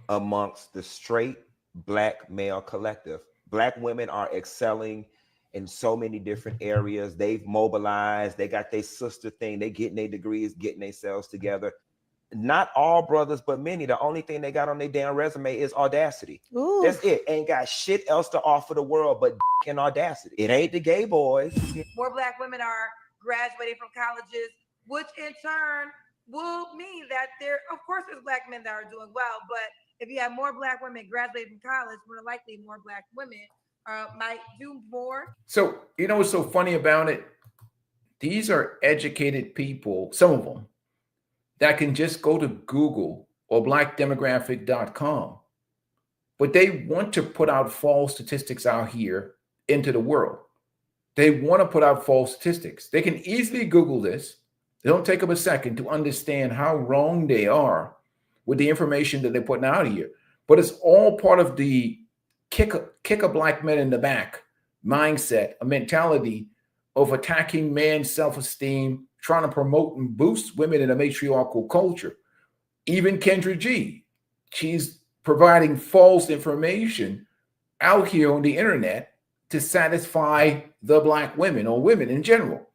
amongst the straight black male collective. Black women are excelling in so many different areas. They've mobilized. They got their sister thing. They getting their degrees, getting themselves together. Not all brothers, but many. The only thing they got on their damn resume is audacity. Ooh. That's it. Ain't got shit else to offer the world but and audacity. It ain't the gay boys. More black women are graduating from colleges, which in turn will mean that there, of course, there's Black men that are doing well, but if you have more Black women graduating from college, more likely more Black women might do more. So, you know what's so funny about it? These are educated people, some of them, that can just go to Google or blackdemographic.com. But they want to put out false statistics out here into the world. They want to put out false statistics. They can easily Google this. They don't take them a second to understand how wrong they are with the information that they're putting out here. But it's all part of the kick a Black man in the back mindset, a mentality of attacking man's self-esteem, trying to promote and boost women in a matriarchal culture. Even Kendra G, she's providing false information out here on the internet to satisfy the Black women or women in general.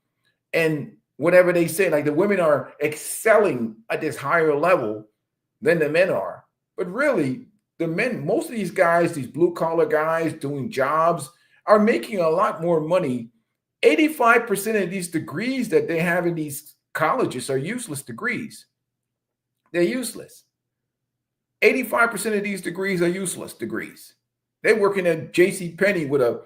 And whatever they say, like the women are excelling at this higher level than the men are. But really, the men, most of these guys, these blue collar guys doing jobs, are making a lot more money. 85% of these degrees that they have in these colleges are useless degrees. They're useless. 85% of these degrees are useless degrees. They're working at JCPenney with a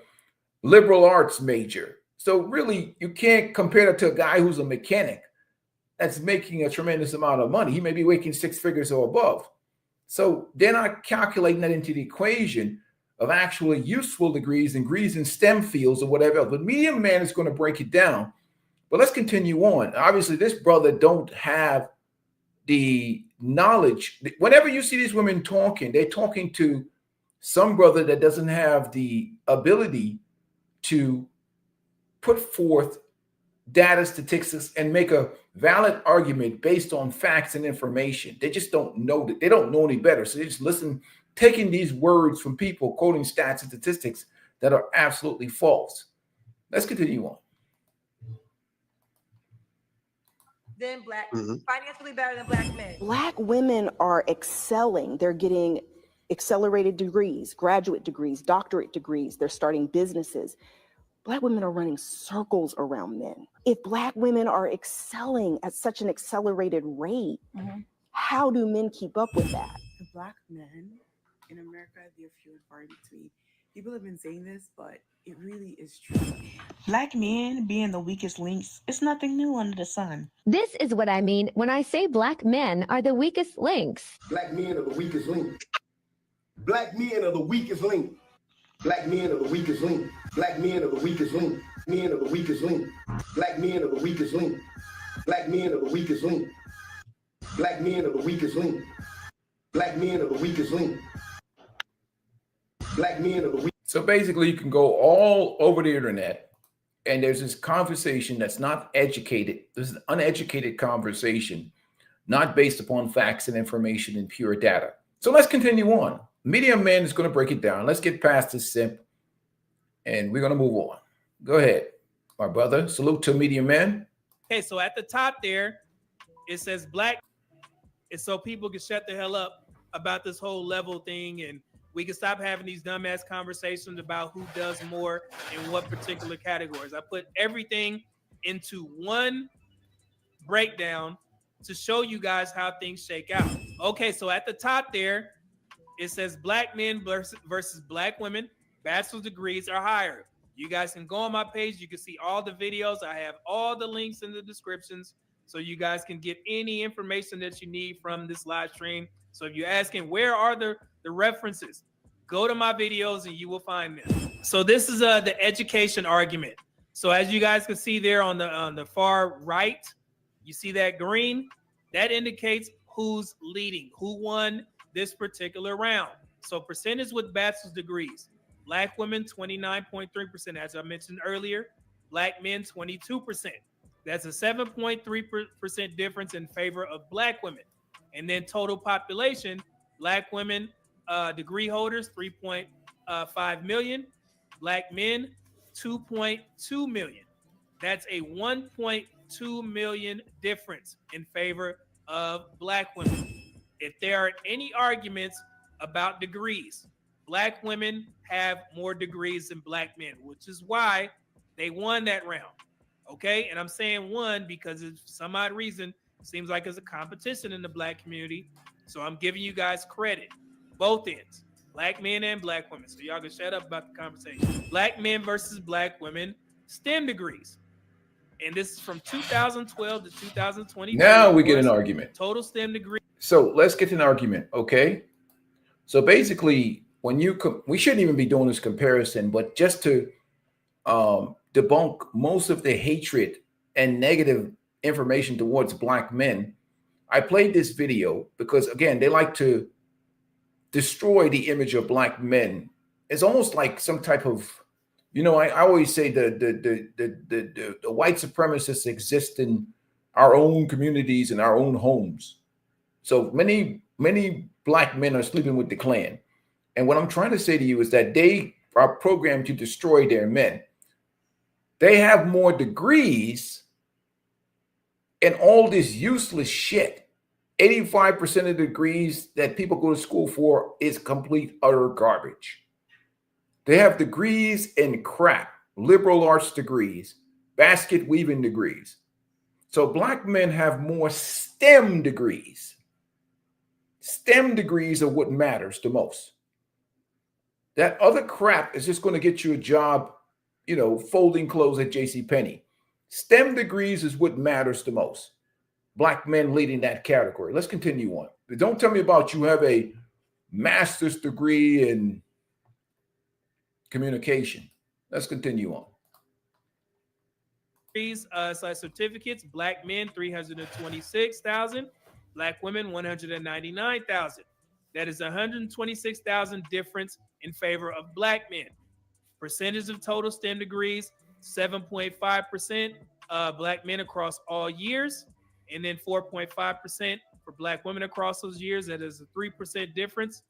liberal arts major. So really, you can't compare it to a guy who's a mechanic that's making a tremendous amount of money. He may be making six figures or above. So they're not calculating that into the equation of actually useful degrees and degrees in STEM fields or whatever else. But Medium Man is going to break it down. But let's continue on. Obviously, this brother don't have the knowledge. Whenever you see these women talking, they're talking to some brother that doesn't have the ability to put forth data, statistics, and make a valid argument based on facts and information. They just don't know that. They don't know any better. So they just listen, taking these words from people, quoting stats and statistics that are absolutely false. Let's continue on. Than Black, financially better than Black men. Black women are excelling. They're getting accelerated degrees, graduate degrees, doctorate degrees. They're starting businesses. Black women are running circles around men. If Black women are excelling at such an accelerated rate, how do men keep up with that? The Black men in America, they're few and far in between. People have been saying this, but it really is true. Black men being the weakest links, it's nothing new under the sun. This is what I mean when I say Black men are the weakest links. Black men are the weakest link. Black men are the weakest link. Black men are the weakest link. Black men are the weakest link. Men are the weakest link. Black men are the weakest link. Black men are the weakest link. Black men are the weakest link. Black men are the weakest link. Black men are the weakest. So basically, you can go all over the internet, and there's this conversation that's not educated. This is an uneducated conversation, not based upon facts and information and pure data. So let's continue on. Medium Man is going to break it down. Let's get past this simp, and we're going to move on. Go ahead, my brother. Salute to Medium Man. Okay, so at the top there, it says Black, and so people can shut the hell up about this whole level thing, and we can stop having these dumbass conversations about who does more in what particular categories. I put everything into one breakdown to show you guys how things shake out. Okay, so at the top there, it says Black men versus Black women. Bachelor's degrees are higher. You guys can go on my page. You can see all the videos. I have all the links in the descriptions so you guys can get any information that you need from this live stream. So if you're asking where are the references, go to my videos and you will find them. So this is the education argument. So as you guys can see there on the far right, you see that green? That indicates who's leading, who won this particular round. So percentage with bachelor's degrees. Black women, 29.3%, as I mentioned earlier. Black men, 22%. That's a 7.3% difference in favor of Black women. And then total population, Black women, degree holders, 3.5 million. Black men, 2.2 million. That's a 1.2 million difference in favor of Black women. If there are any arguments about degrees, Black women have more degrees than Black men, which is why they won that round. Okay, and I'm saying one because for some odd reason, it seems like there's a competition in the black community. So I'm giving you guys credit, both ends, black men and black women. So y'all can shut up about the conversation. Black men versus black women, STEM degrees. And this is from 2012 to 2020. Now we get an argument. Total STEM degree. So let's get an argument, okay? So basically, when you we shouldn't even be doing this comparison, but just to debunk most of the hatred and negative information towards black men, I played this video because, again, they like to destroy the image of black men. It's almost like some type of, you know, I always say the white supremacists exist in our own communities and our own homes. So many black men are sleeping with the Klan. And what I'm trying to say to you is that they are programmed to destroy their men. They have more degrees and all this useless shit. 85% of the degrees that people go to school for is complete, utter garbage. They have degrees in crap, liberal arts degrees, basket weaving degrees. So black men have more STEM degrees. STEM degrees are what matters the most. That other crap is just going to get you a job, you know, folding clothes at JCPenney. STEM degrees is what matters the most. Black men leading that category. Let's continue on. But don't tell me about you have a master's degree in communication. Let's continue on. Certificates, black men 326,000, black women 199,000. That is 126,000 difference in favor of black men. Percentage of total STEM degrees, 7.5% black men across all years, and then 4.5% for black women across those years. That is a 3% difference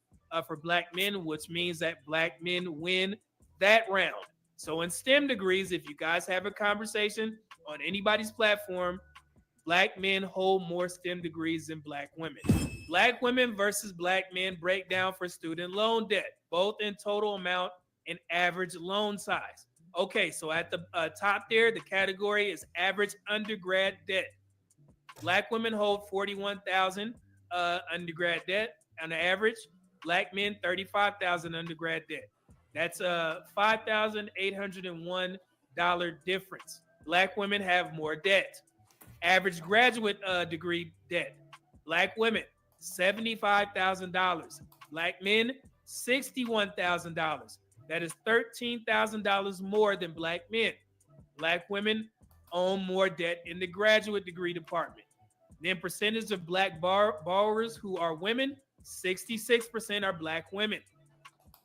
for black men, which means that black men win that round. So in STEM degrees, if you guys have a conversation on anybody's platform, black men hold more STEM degrees than black women. Black women versus black men breakdown for student loan debt, both in total amount and average loan size. Okay, so at the top there, the category is average undergrad debt. Black women hold $41,000 undergrad debt on average. Black men, $35,000 undergrad debt. That's a $5,801 difference. Black women have more debt. Average graduate degree debt. Black women, $75,000. Black men, $61,000. That is $13,000 more than black men. Black women own more debt in the graduate degree department. Then percentage of black borrowers who are women, 66% are black women.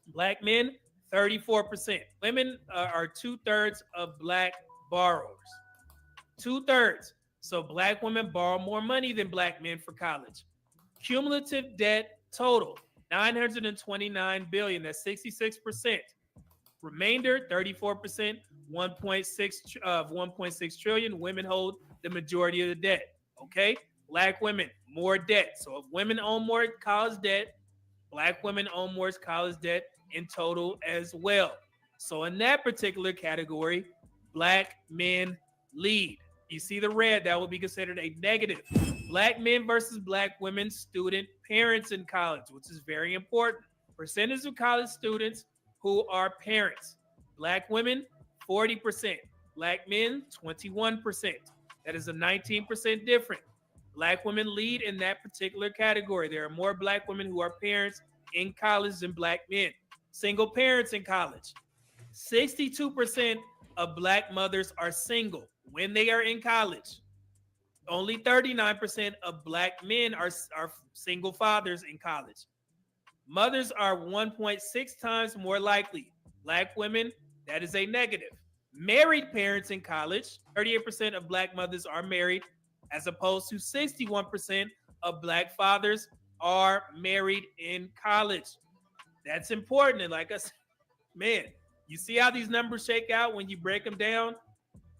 Black men, 34%. Women are 2/3 of black borrowers. 2/3. So black women borrow more money than black men for college. Cumulative debt total, $929 billion. That's 66%. Remainder, 34%, 1.6 trillion. Women hold the majority of the debt. Okay, black women, more debt. So if women own more college debt, black women own more college debt in total as well. So in that particular category, black men lead. You see the red, that would be considered a negative. Black men versus black women student parents in college, which is very important. Percentage of college students who are parents. Black women, 40%. Black men, 21%. That is a 19% difference. Black women lead in that particular category. There are more black women who are parents in college than black men. Single parents in college. 62% of black mothers are single when they are in college. Only 39% of black men are single fathers in college. Mothers are 1.6 times more likely. Black women, that is a negative. Married parents in college, 38% of black mothers are married, as opposed to 61% of black fathers are married in college. That's important. And like I said, man, you see how these numbers shake out when you break them down?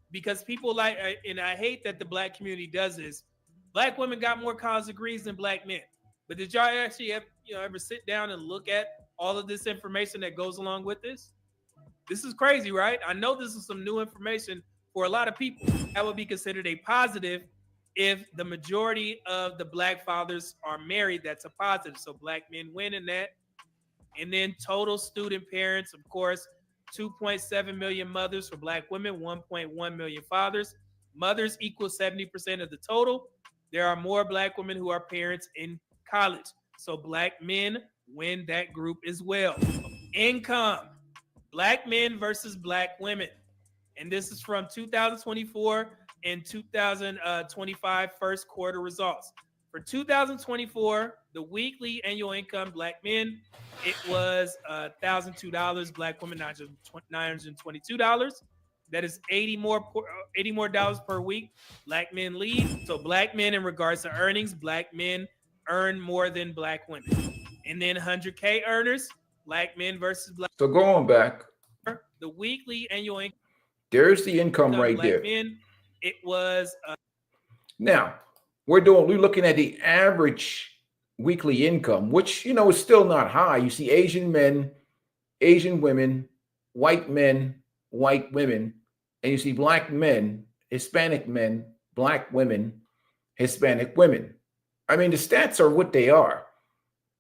Because people like, and I hate that the black community does this, black women got more college degrees than black men. But did y'all actually ever sit down and look at all of this information that goes along with this? This is crazy, right? I know this is some new information for a lot of people, that would be considered a positive. If the majority of the black fathers are married, that's a positive. So black men win in that. And then total student parents, of course, 2.7 million mothers for black women, 1.1 million fathers. Mothers equal 70% of the total. There are more black women who are parents in college. So black men win that group as well. Income, black men versus black women. And this is from 2024 and 2025 first quarter results. For 2024, the weekly annual income, black men, it was $1,002. Black women, $922. That is 80 more dollars per week. Black men lead. So black men, in regards to earnings, black men earn more than black women. And then 100K earners, black men versus black. So going back, the weekly annual income. there's the income right black there. Men, it was. Now we're looking at the average weekly income, which, you know, is still not high. You see Asian men, Asian women, white men, white women, and you see black men, Hispanic men, black women, Hispanic women. I mean, the stats are what they are.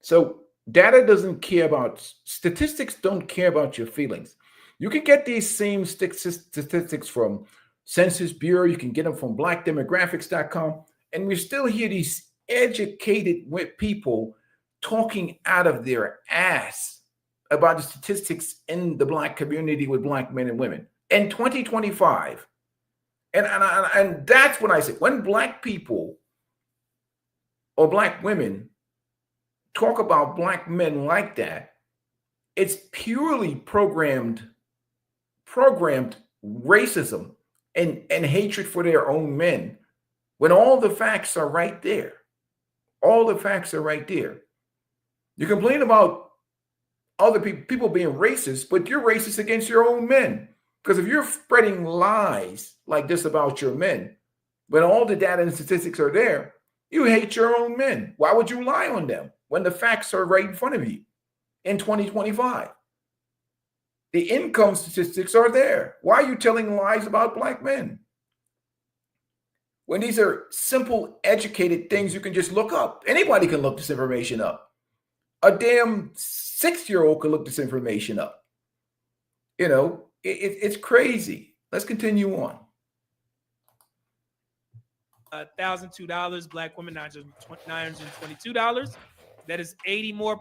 So data doesn't care about, statistics don't care about your feelings. You can get these same statistics from Census Bureau. You can get them from blackdemographics.com. And we still hear these educated people talking out of their ass about the statistics in the black community with black men and women. In 2025, and that's when I say, when black people or black women talk about black men like that, it's purely programmed racism and hatred for their own men, when all the facts are right there. All the facts are right there. You complain about other people being racist, but you're racist against your own men. Because if you're spreading lies like this about your men, when all the data and statistics are there, you hate your own men. Why would you lie on them when the facts are right in front of you in 2025? The income statistics are there. Why are you telling lies about black men? When these are simple, educated things you can just look up. Anybody can look this information up. A damn 6-year-old can look this information up. You know, it's crazy. Let's continue on. $1,002. Black women, $922. That is 80 more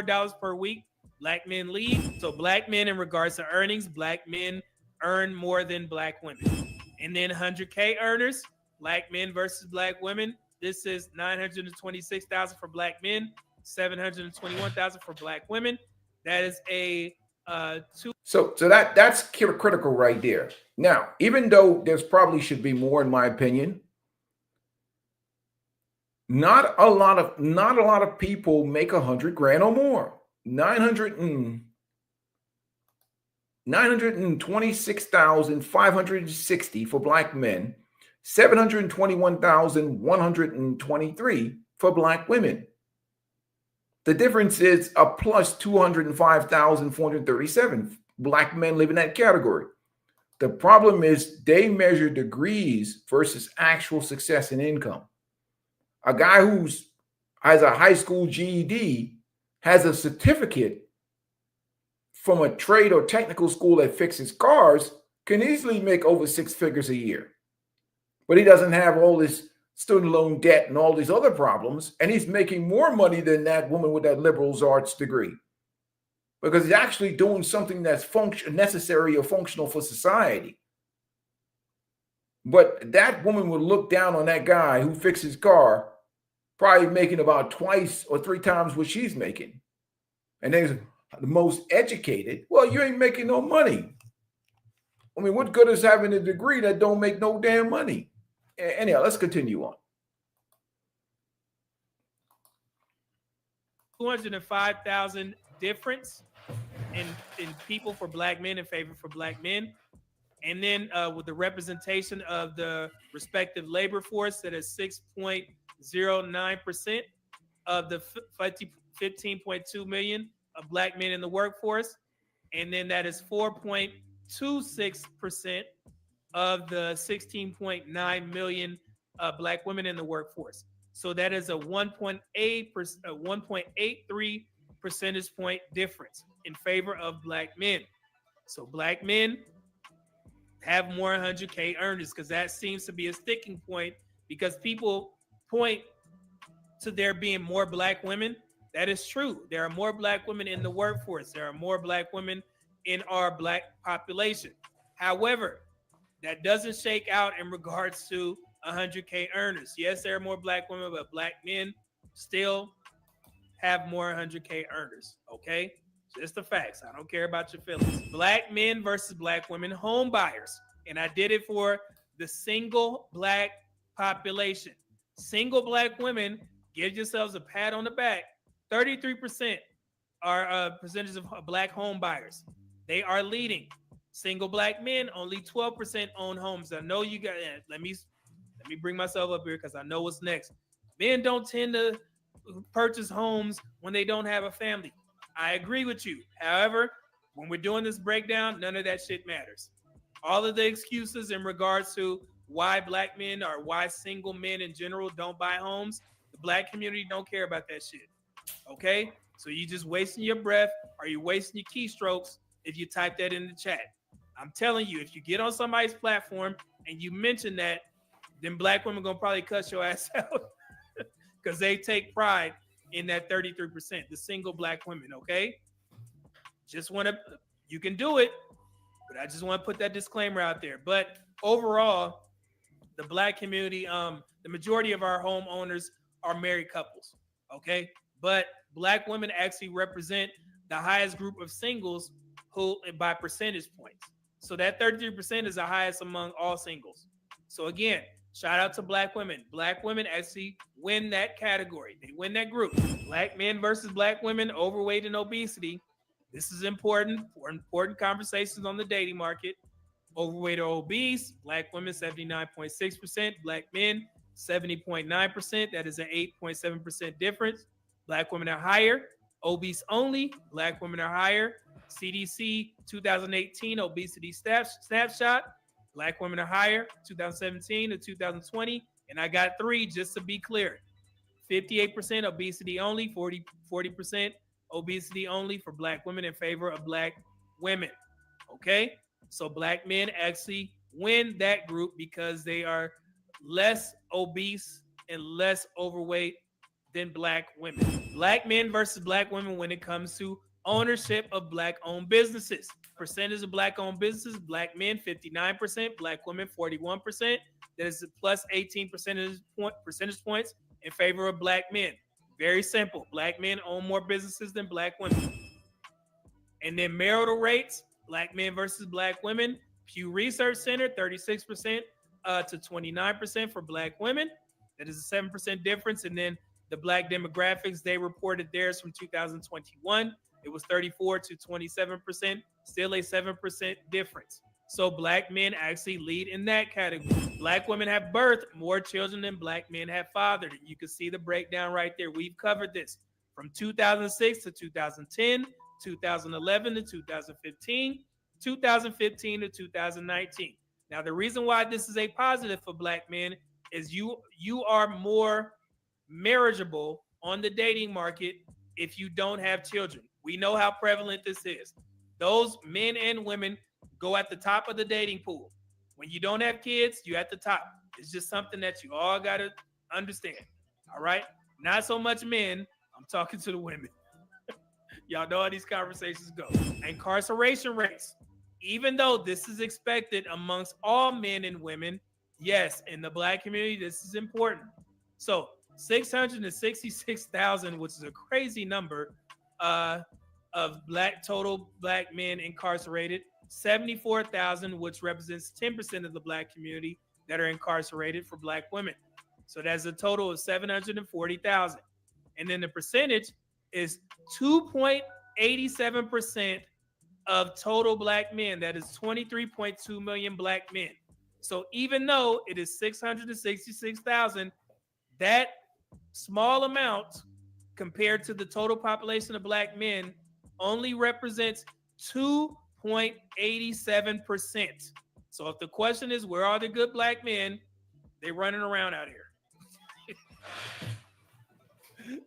dollars per week. Black men lead. So black men, in regards to earnings, black men earn more than black women. And then 100K earners, black men versus black women. This is $926,000 for black men, $721,000 for black women. That is a So that's critical right there. Now, even though there's probably should be more, in my opinion, not a lot of people make $100,000 or more. 926,560 for black men, 721,123 for black women. The difference is a plus 205,437 black men live in that category. The problem is they measure degrees versus actual success and income. A guy who has a high school GED has a certificate from a trade or technical school that fixes cars can easily make over 6 figures a year. But he doesn't have all this student loan debt and all these other problems, and he's making more money than that woman with that liberal arts degree, because he's actually doing something that's necessary or functional for society. But that woman would look down on that guy who fixes car, probably making about 2 or 3 times what she's making. And then the most educated, well, you ain't making no money. I mean, what good is having a degree that don't make no damn money? Anyhow, let's continue on. 205,000 difference in people for black men in favor for black men. And then with the representation of the respective labor force, that is 6.09% of the 15.2 million of black men in the workforce. And then that is 4.26% of the 16.9 million Black women in the workforce. So that is a 1.83 percentage point difference in favor of Black men. So Black men have more 100K earners, because that seems to be a sticking point, because people point to there being more Black women. That is true. There are more Black women in the workforce. There are more Black women in our Black population. However, that doesn't shake out in regards to 100K earners. Yes, there are more Black women, but Black men still have more 100K earners. Okay, just the facts. I don't care about your feelings. Black men versus Black women home buyers, and I did it for the single Black population. Single Black women, give yourselves a pat on the back. 33% are percentage of Black home buyers. They are leading. Single Black men, only 12% own homes. I know you got. Let me bring myself up here because I know what's next. Men don't tend to purchase homes when they don't have a family. I agree with you. However, when we're doing this breakdown, none of that shit matters. All of the excuses in regards to why Black men or why single men in general don't buy homes, the Black community don't care about that shit. Okay? So you just wasting your breath, or you wasting your keystrokes if you type that in the chat. I'm telling you, if you get on somebody's platform and you mention that, then Black women gonna probably cuss your ass out because they take pride in that 33%, the single Black women. Okay, just want to, you can do it, but I just want to put that disclaimer out there. But overall, the Black community, the majority of our homeowners are married couples. Okay, but Black women actually represent the highest group of singles who, by percentage points. So that 33% is the highest among all singles. So again, shout out to Black women. Black women actually win that category. They win that group. Black men versus Black women, overweight and obesity. This is important for important conversations on the dating market. Overweight or obese, Black women 79.6%, Black men 70.9%. That is an 8.7% difference. Black women are higher. Obese only, Black women are higher. CDC 2018 obesity snapshot, Black women are higher. 2017 to 2020, and I got 3 just to be clear. 58% obesity only, 40% obesity only for Black women in favor of Black women. Okay, so Black men actually win that group because they are less obese and less overweight than Black women. Black men versus Black women when it comes to ownership of Black-owned businesses. Percentage of Black-owned businesses, Black men 59%, Black women 41%. That is plus 18 percentage points in favor of Black men. Very simple. Black men own more businesses than Black women. And then marital rates, Black men versus Black women. Pew Research Center, 36% to 29% for Black women. That is a 7% difference. And then the Black demographics, they reported theirs from 2021. It was 34 to 27%, still a 7% difference. So Black men actually lead in that category. Black women have birthed more children than Black men have fathered. And you can see the breakdown right there. We've covered this from 2006 to 2010, 2011 to 2015, 2015 to 2019. Now, the reason why this is a positive for Black men is you are more marriageable on the dating market if you don't have children. We know how prevalent this is. Those men and women go at the top of the dating pool. When you don't have kids, you're at the top. It's just something that you all got to understand. All right? Not so much men. I'm talking to the women. Y'all know how these conversations go. Incarceration rates. Even though this is expected amongst all men and women, yes, in the Black community, this is important. So 666,000, which is a crazy number, of total Black men incarcerated. 74,000, which represents 10% of the Black community that are incarcerated for Black women. So that's a total of 740,000. And then the percentage is 2.87% of total Black men. That is 23.2 million Black men. So even though it is 666,000, that small amount compared to the total population of Black men only represents 2.87%. So if the question is, where are the good black men? They running around out here.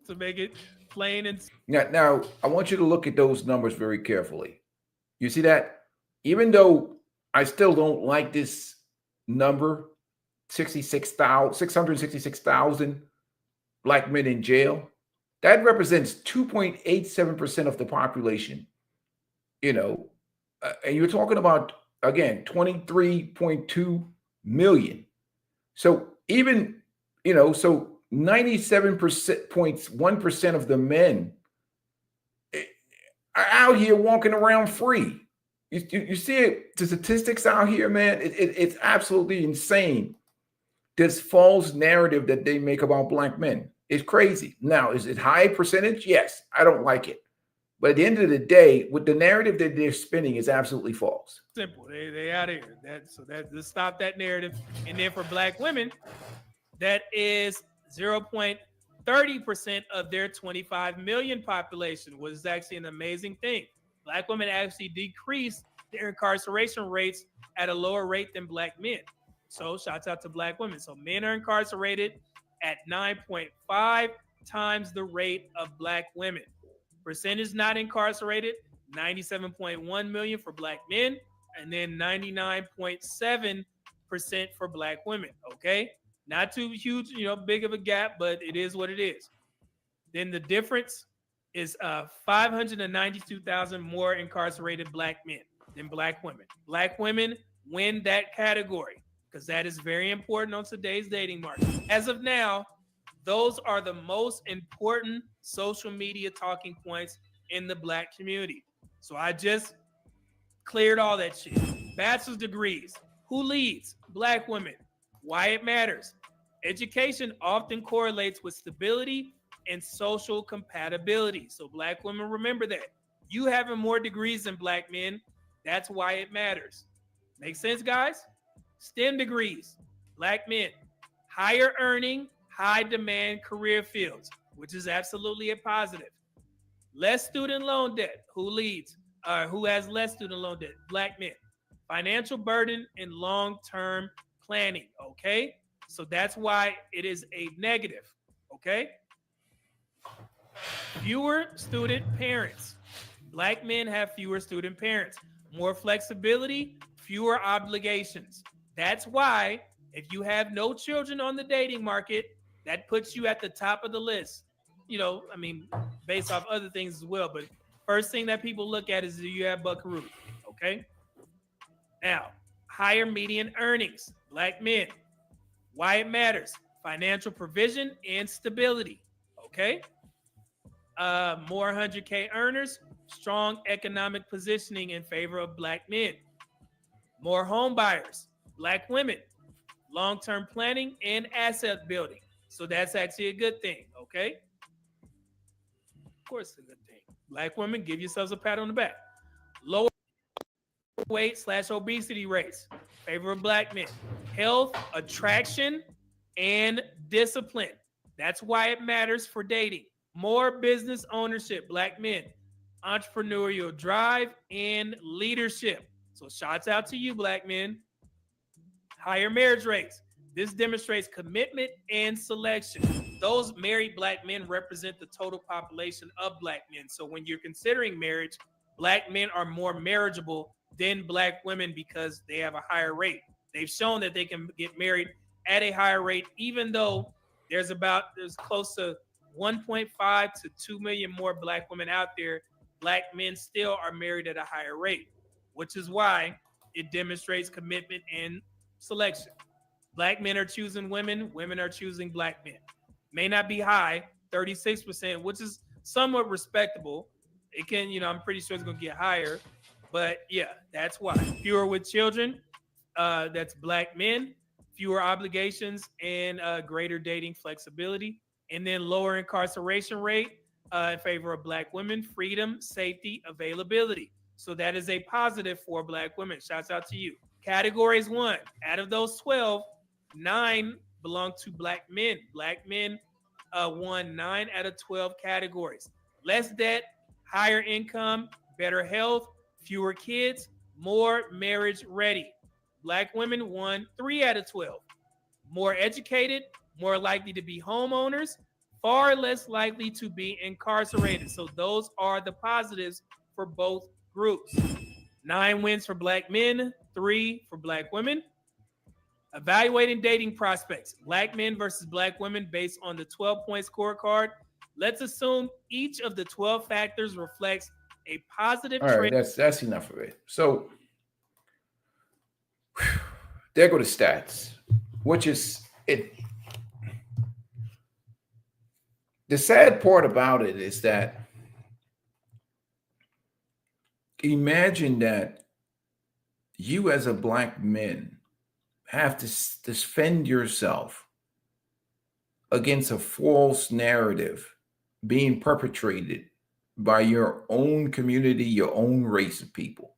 To make it plain and Now, I want you to look at those numbers very carefully. You see that? Even though I still don't like this number, 666,000 black men in jail, that represents 2.87% of the population. You know, and you're talking about, again, 23.2 million. So even, you know, so 97.1% of the men are out here walking around free. You see it, the statistics out here, man, it's absolutely insane. This false narrative that they make about black men is crazy. Now, is it high percentage? Yes, I don't like it. But at the end of the day, with the narrative that they're spinning is absolutely false. simple. They out here. Let's stop that narrative. And then for black women, that is 0.30% of their 25 million population, which is actually an amazing thing. Black women actually decreased their incarceration rates at a lower rate than black men. So shouts out to black women. So men are incarcerated at 9.5 times the rate of black women. Percentage not incarcerated, 97.1 million for black men, and then 99.7% for black women. Okay, not too huge, big of a gap, but it is what it is. Then the difference is 592,000 more incarcerated black men than black women. Black women win that category because that is very important on today's dating market. As of now, those are the most important social media talking points in the black community. So I just cleared all that shit. Bachelor's degrees. Who leads? Black women. Why it matters. Education often correlates with stability and social compatibility. So black women, remember that. You having more degrees than black men, that's why it matters. Make sense, guys? STEM degrees. Black men. Higher earning, high demand career fields, which is absolutely a positive. Less student loan debt. Who leads? Who has less student loan debt? Black men. Financial burden and long-term planning. Okay, so that's why it is a negative. Okay. Fewer student parents. Black men have fewer student parents. More flexibility, fewer obligations. That's why if you have no children on the dating market, that puts you at the top of the list. Based off other things as well. But first thing that people look at is do you have buckaroo? Okay. Now, higher median earnings, black men. Why it matters? Financial provision and stability. Okay. More 100K earners, strong economic positioning in favor of black men. More home buyers, black women, long-term planning and asset building. So that's actually a good thing. Okay. Of course, it's a good thing. Black women, give yourselves a pat on the back. Lower weight/obesity rates, favor of black men. Health, attraction, and discipline. That's why it matters for dating. More business ownership, black men. Entrepreneurial drive and leadership. So shouts out to you, black men. Higher marriage rates. This demonstrates commitment and selection. Those married black men represent the total population of black men. So when you're considering marriage, black men are more marriageable than black women because they have a higher rate. They've shown that they can get married at a higher rate, even though there's close to 1.5 to 2 million more black women out there. Black men still are married at a higher rate, which is why it demonstrates commitment and selection. Black men are choosing women, women are choosing black men. May not be high, 36%, which is somewhat respectable. It can, I'm pretty sure it's going to get higher. But yeah, that's why. Fewer with children, that's black men. Fewer obligations and greater dating flexibility. And then lower incarceration rate in favor of black women. Freedom, safety, availability. So that is a positive for black women. Shouts out to you. Categories 1. Out of those 12, 9 belong to black men. Black men won 9 out of 12 categories. Less debt, higher income, better health, fewer kids, more marriage ready. Black women won 3 out of 12. More educated, more likely to be homeowners, far less likely to be incarcerated. So those are the positives for both groups. 9 wins for Black men, 3 for Black women. Evaluating dating prospects, Black men versus Black women based on the 12-point scorecard. Let's assume each of the 12 factors reflects a positive All right, trend. that's enough of it. So there go the stats, which is it. The sad part about it is that imagine that you as a Black man have to defend yourself against a false narrative being perpetrated by your own community, your own race of people.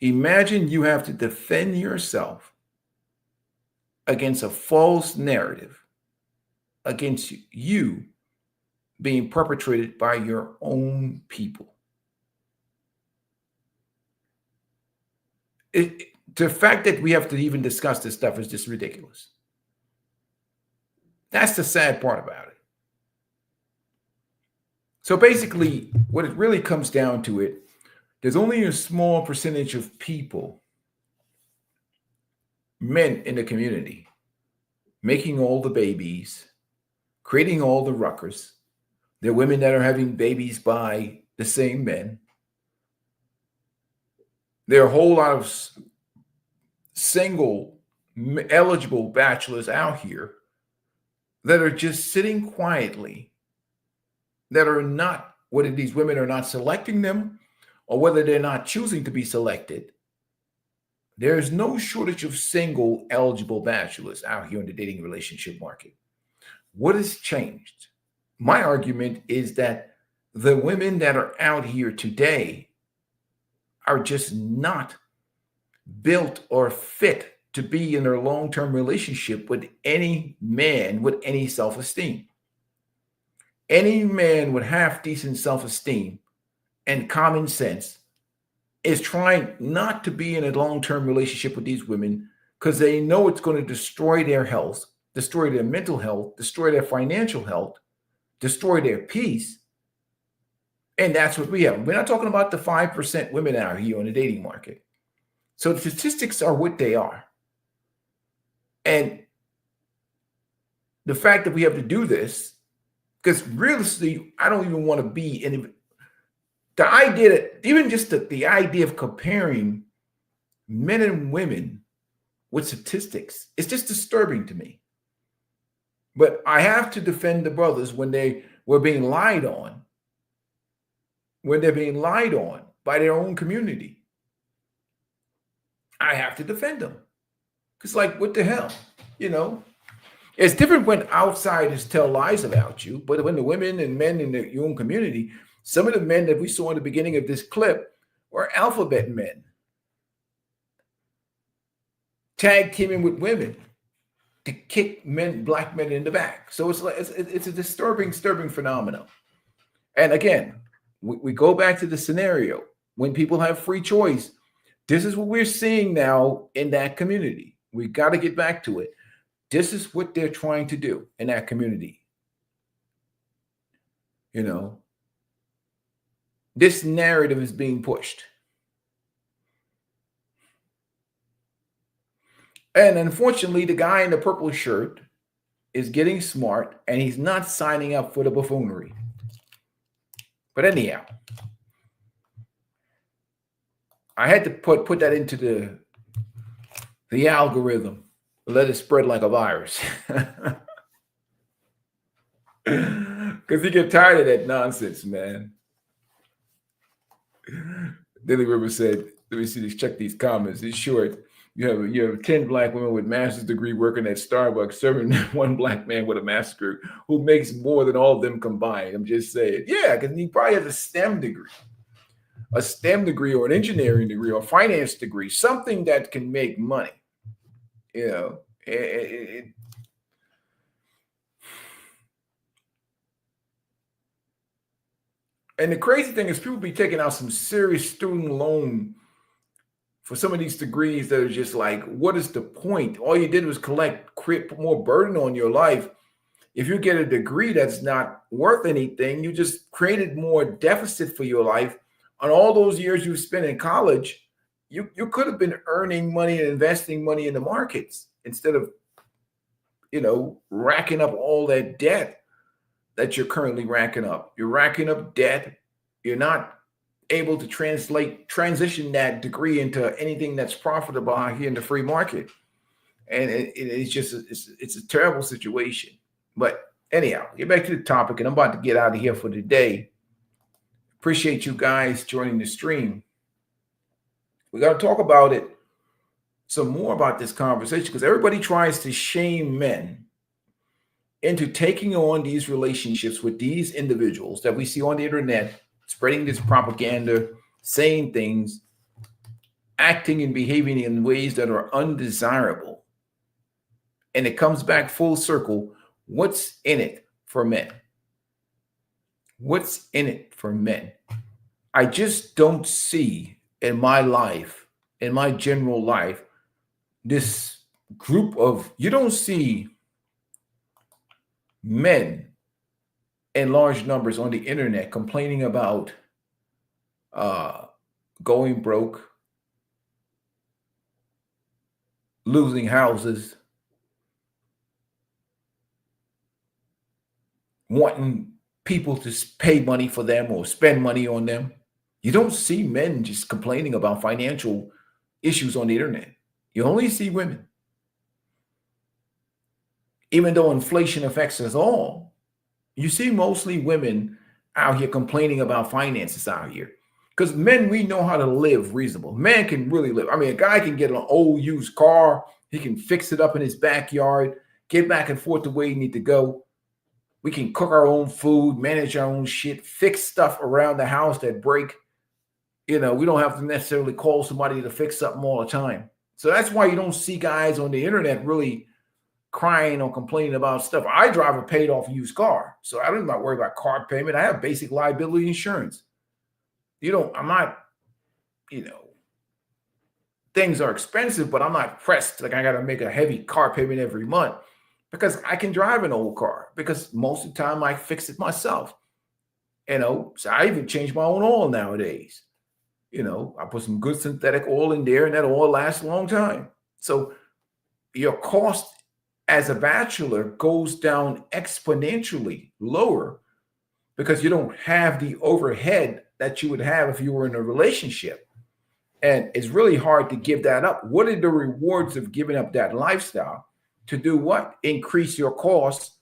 Imagine you have to defend yourself against a false narrative against you being perpetrated by your own people. The fact that we have to even discuss this stuff is just ridiculous. That's the sad part about it. So basically, what it really comes down to it, there's only a small percentage of people, men in the community, making all the babies, creating all the ruckus. There are women that are having babies by the same men. There are a whole lot of single eligible bachelors out here that are just sitting quietly, that are not, whether these women are not selecting them or whether they're not choosing to be selected. There's no shortage of single eligible bachelors out here in the dating relationship market. What has changed? My argument is that the women that are out here today are just not built or fit to be in a long-term relationship with any man with any self-esteem. Any man with half decent self-esteem and common sense is trying not to be in a long-term relationship with these women because they know it's going to destroy their health, destroy their mental health, destroy their financial health, destroy their peace. And that's what we have. We're not talking about the 5% women out here in the dating market. So the statistics are what they are. And the fact that we have to do this, because realistically, I don't even want to be in the idea that even just the idea of comparing men and women with statistics, it's just disturbing to me. But I have to defend the brothers when they were being lied on, when they're being lied on by their own community. I have to defend them. Because, like, what the hell? You know, it's different when outsiders tell lies about you, but when the women and men in your own community, some of the men that we saw in the beginning of this clip were alphabet men, tag teaming with women to kick men, Black men in the back. So it's like it's a disturbing phenomenon. And again, we go back to the scenario when people have free choice. This is what we're seeing now in that community. We got to get back to it. This is what they're trying to do in that community. You know, this narrative is being pushed. And unfortunately, the guy in the purple shirt is getting smart and he's not signing up for the buffoonery. But anyhow, I had to put that into the algorithm, let it spread like a virus. Because you get tired of that nonsense, man. Dilly River said, let me see, check these comments. It's short. You have 10 Black women with master's degree working at Starbucks, serving one Black man with a master's degree who makes more than all of them combined. I'm just saying. Yeah, because he probably has a STEM degree or an engineering degree or a finance degree, something that can make money. You know, and the crazy thing is people be taking out some serious student loan for some of these degrees that are just like, what is the point? All you did was create more burden on your life. If you get a degree that's not worth anything, you just created more deficit for your life. On all those years you spent in college, you could have been earning money and investing money in the markets instead of, racking up all that debt that you're currently racking up. You're racking up debt. You're not able to transition that degree into anything that's profitable out here in the free market. And it's a terrible situation. But anyhow, get back to the topic, and I'm about to get out of here for today. Appreciate you guys joining the stream. We got to talk about it some more about this conversation, because everybody tries to shame men into taking on these relationships with these individuals that we see on the internet, spreading this propaganda, saying things, acting and behaving in ways that are undesirable. And it comes back full circle. What's in it for men? What's in it for men? I just don't see in my life, in my general life, this group of, you don't see men in large numbers on the internet complaining about going broke, losing houses, wanting people to pay money for them or spend money on them. You don't see men just complaining about financial issues on the internet. You only see women. Even though inflation affects us all, you see mostly women out here complaining about finances out here. Because men, we know how to live reasonable. Men can really live. I mean, a guy can get an old used car. He can fix it up in his backyard, get back and forth the way he need to go. We can cook our own food, manage our own shit, fix stuff around the house that break. We don't have to necessarily call somebody to fix something all the time. So that's why you don't see guys on the internet really crying or complaining about stuff. I drive a paid off used car, so I don't worry about car payment. I have basic liability insurance. I'm not, things are expensive, but I'm not pressed. Like I got to make a heavy car payment every month because I can drive an old car because most of the time I fix it myself. So I even change my own oil nowadays. I put some good synthetic oil in there and that oil lasts a long time. So your cost as a bachelor goes down exponentially lower because you don't have the overhead that you would have if you were in a relationship. And it's really hard to give that up. What are the rewards of giving up that lifestyle to do what? Increase your costs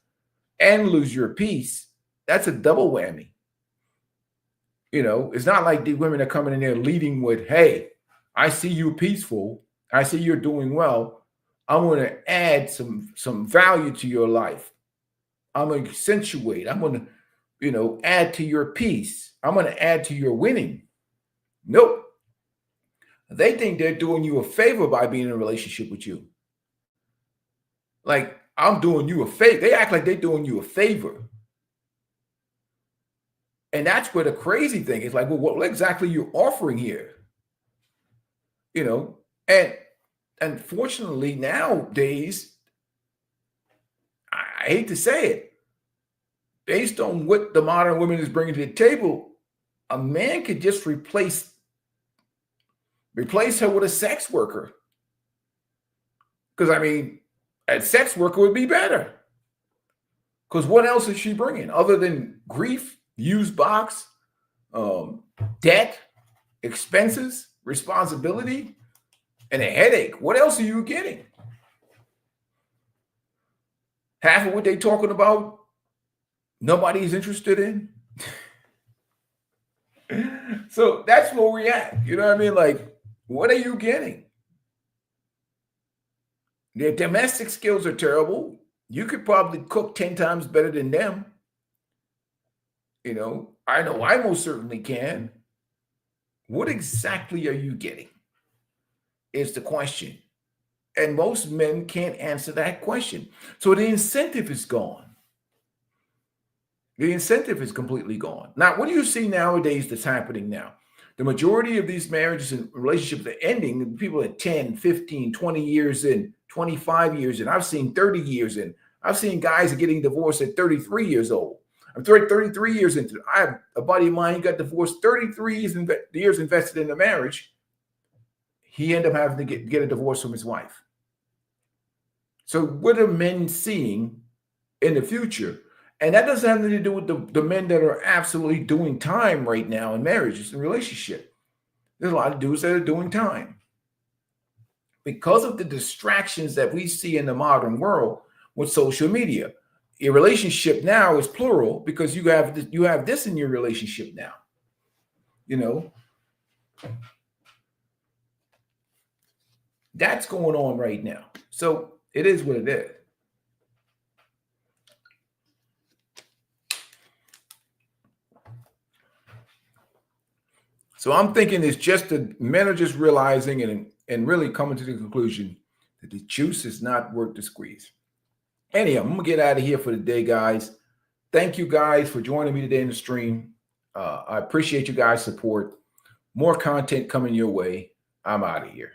and lose your peace. That's a double whammy. It's not like the women are coming in there leading with, hey, I see you peaceful. I see you're doing well. I'm going to add some value to your life. I'm going to accentuate. I'm going to, add to your peace. I'm going to add to your winning. Nope. They think they're doing you a favor by being in a relationship with you. Like, I'm doing you a favor. They act like they're doing you a favor. And that's where the crazy thing is, like, well, what exactly you're offering here? And unfortunately nowadays, I hate to say it, based on what the modern woman is bringing to the table, a man could just replace her with a sex worker. Because, a sex worker would be better. Because what else is she bringing other than grief, used box, debt, expenses, responsibility, and a headache? What else are you getting? Half of what they're talking about, nobody's interested in. So that's where we're at. You know what I mean? Like, what are you getting? Their domestic skills are terrible. You could probably cook 10 times better than them. I know I most certainly can. What exactly are you getting is the question. And most men can't answer that question. So the incentive is gone. The incentive is completely gone. Now, what do you see nowadays that's happening now? The majority of these marriages and relationships are ending. People at 10, 15, 20 years in, 25 years in. I've seen 30 years in. I've seen guys getting divorced at 33 years old. I'm 33 years into it. I have a buddy of mine who got divorced 33 years invested in the marriage. He ended up having to get a divorce from his wife. So what are men seeing in the future? And that doesn't have anything to do with the men that are absolutely doing time right now in marriages and relationship. There's a lot of dudes that are doing time. Because of the distractions that we see in the modern world with social media. Your relationship now is plural because you have this in your relationship now. You know, that's going on right now. So it is what it is. So I'm thinking it's just that men are just realizing and really coming to the conclusion that the juice is not worth the squeeze. Anyhow, I'm going to get out of here for the day, guys. Thank you guys for joining me today in the stream. I appreciate you guys' support. More content coming your way. I'm out of here.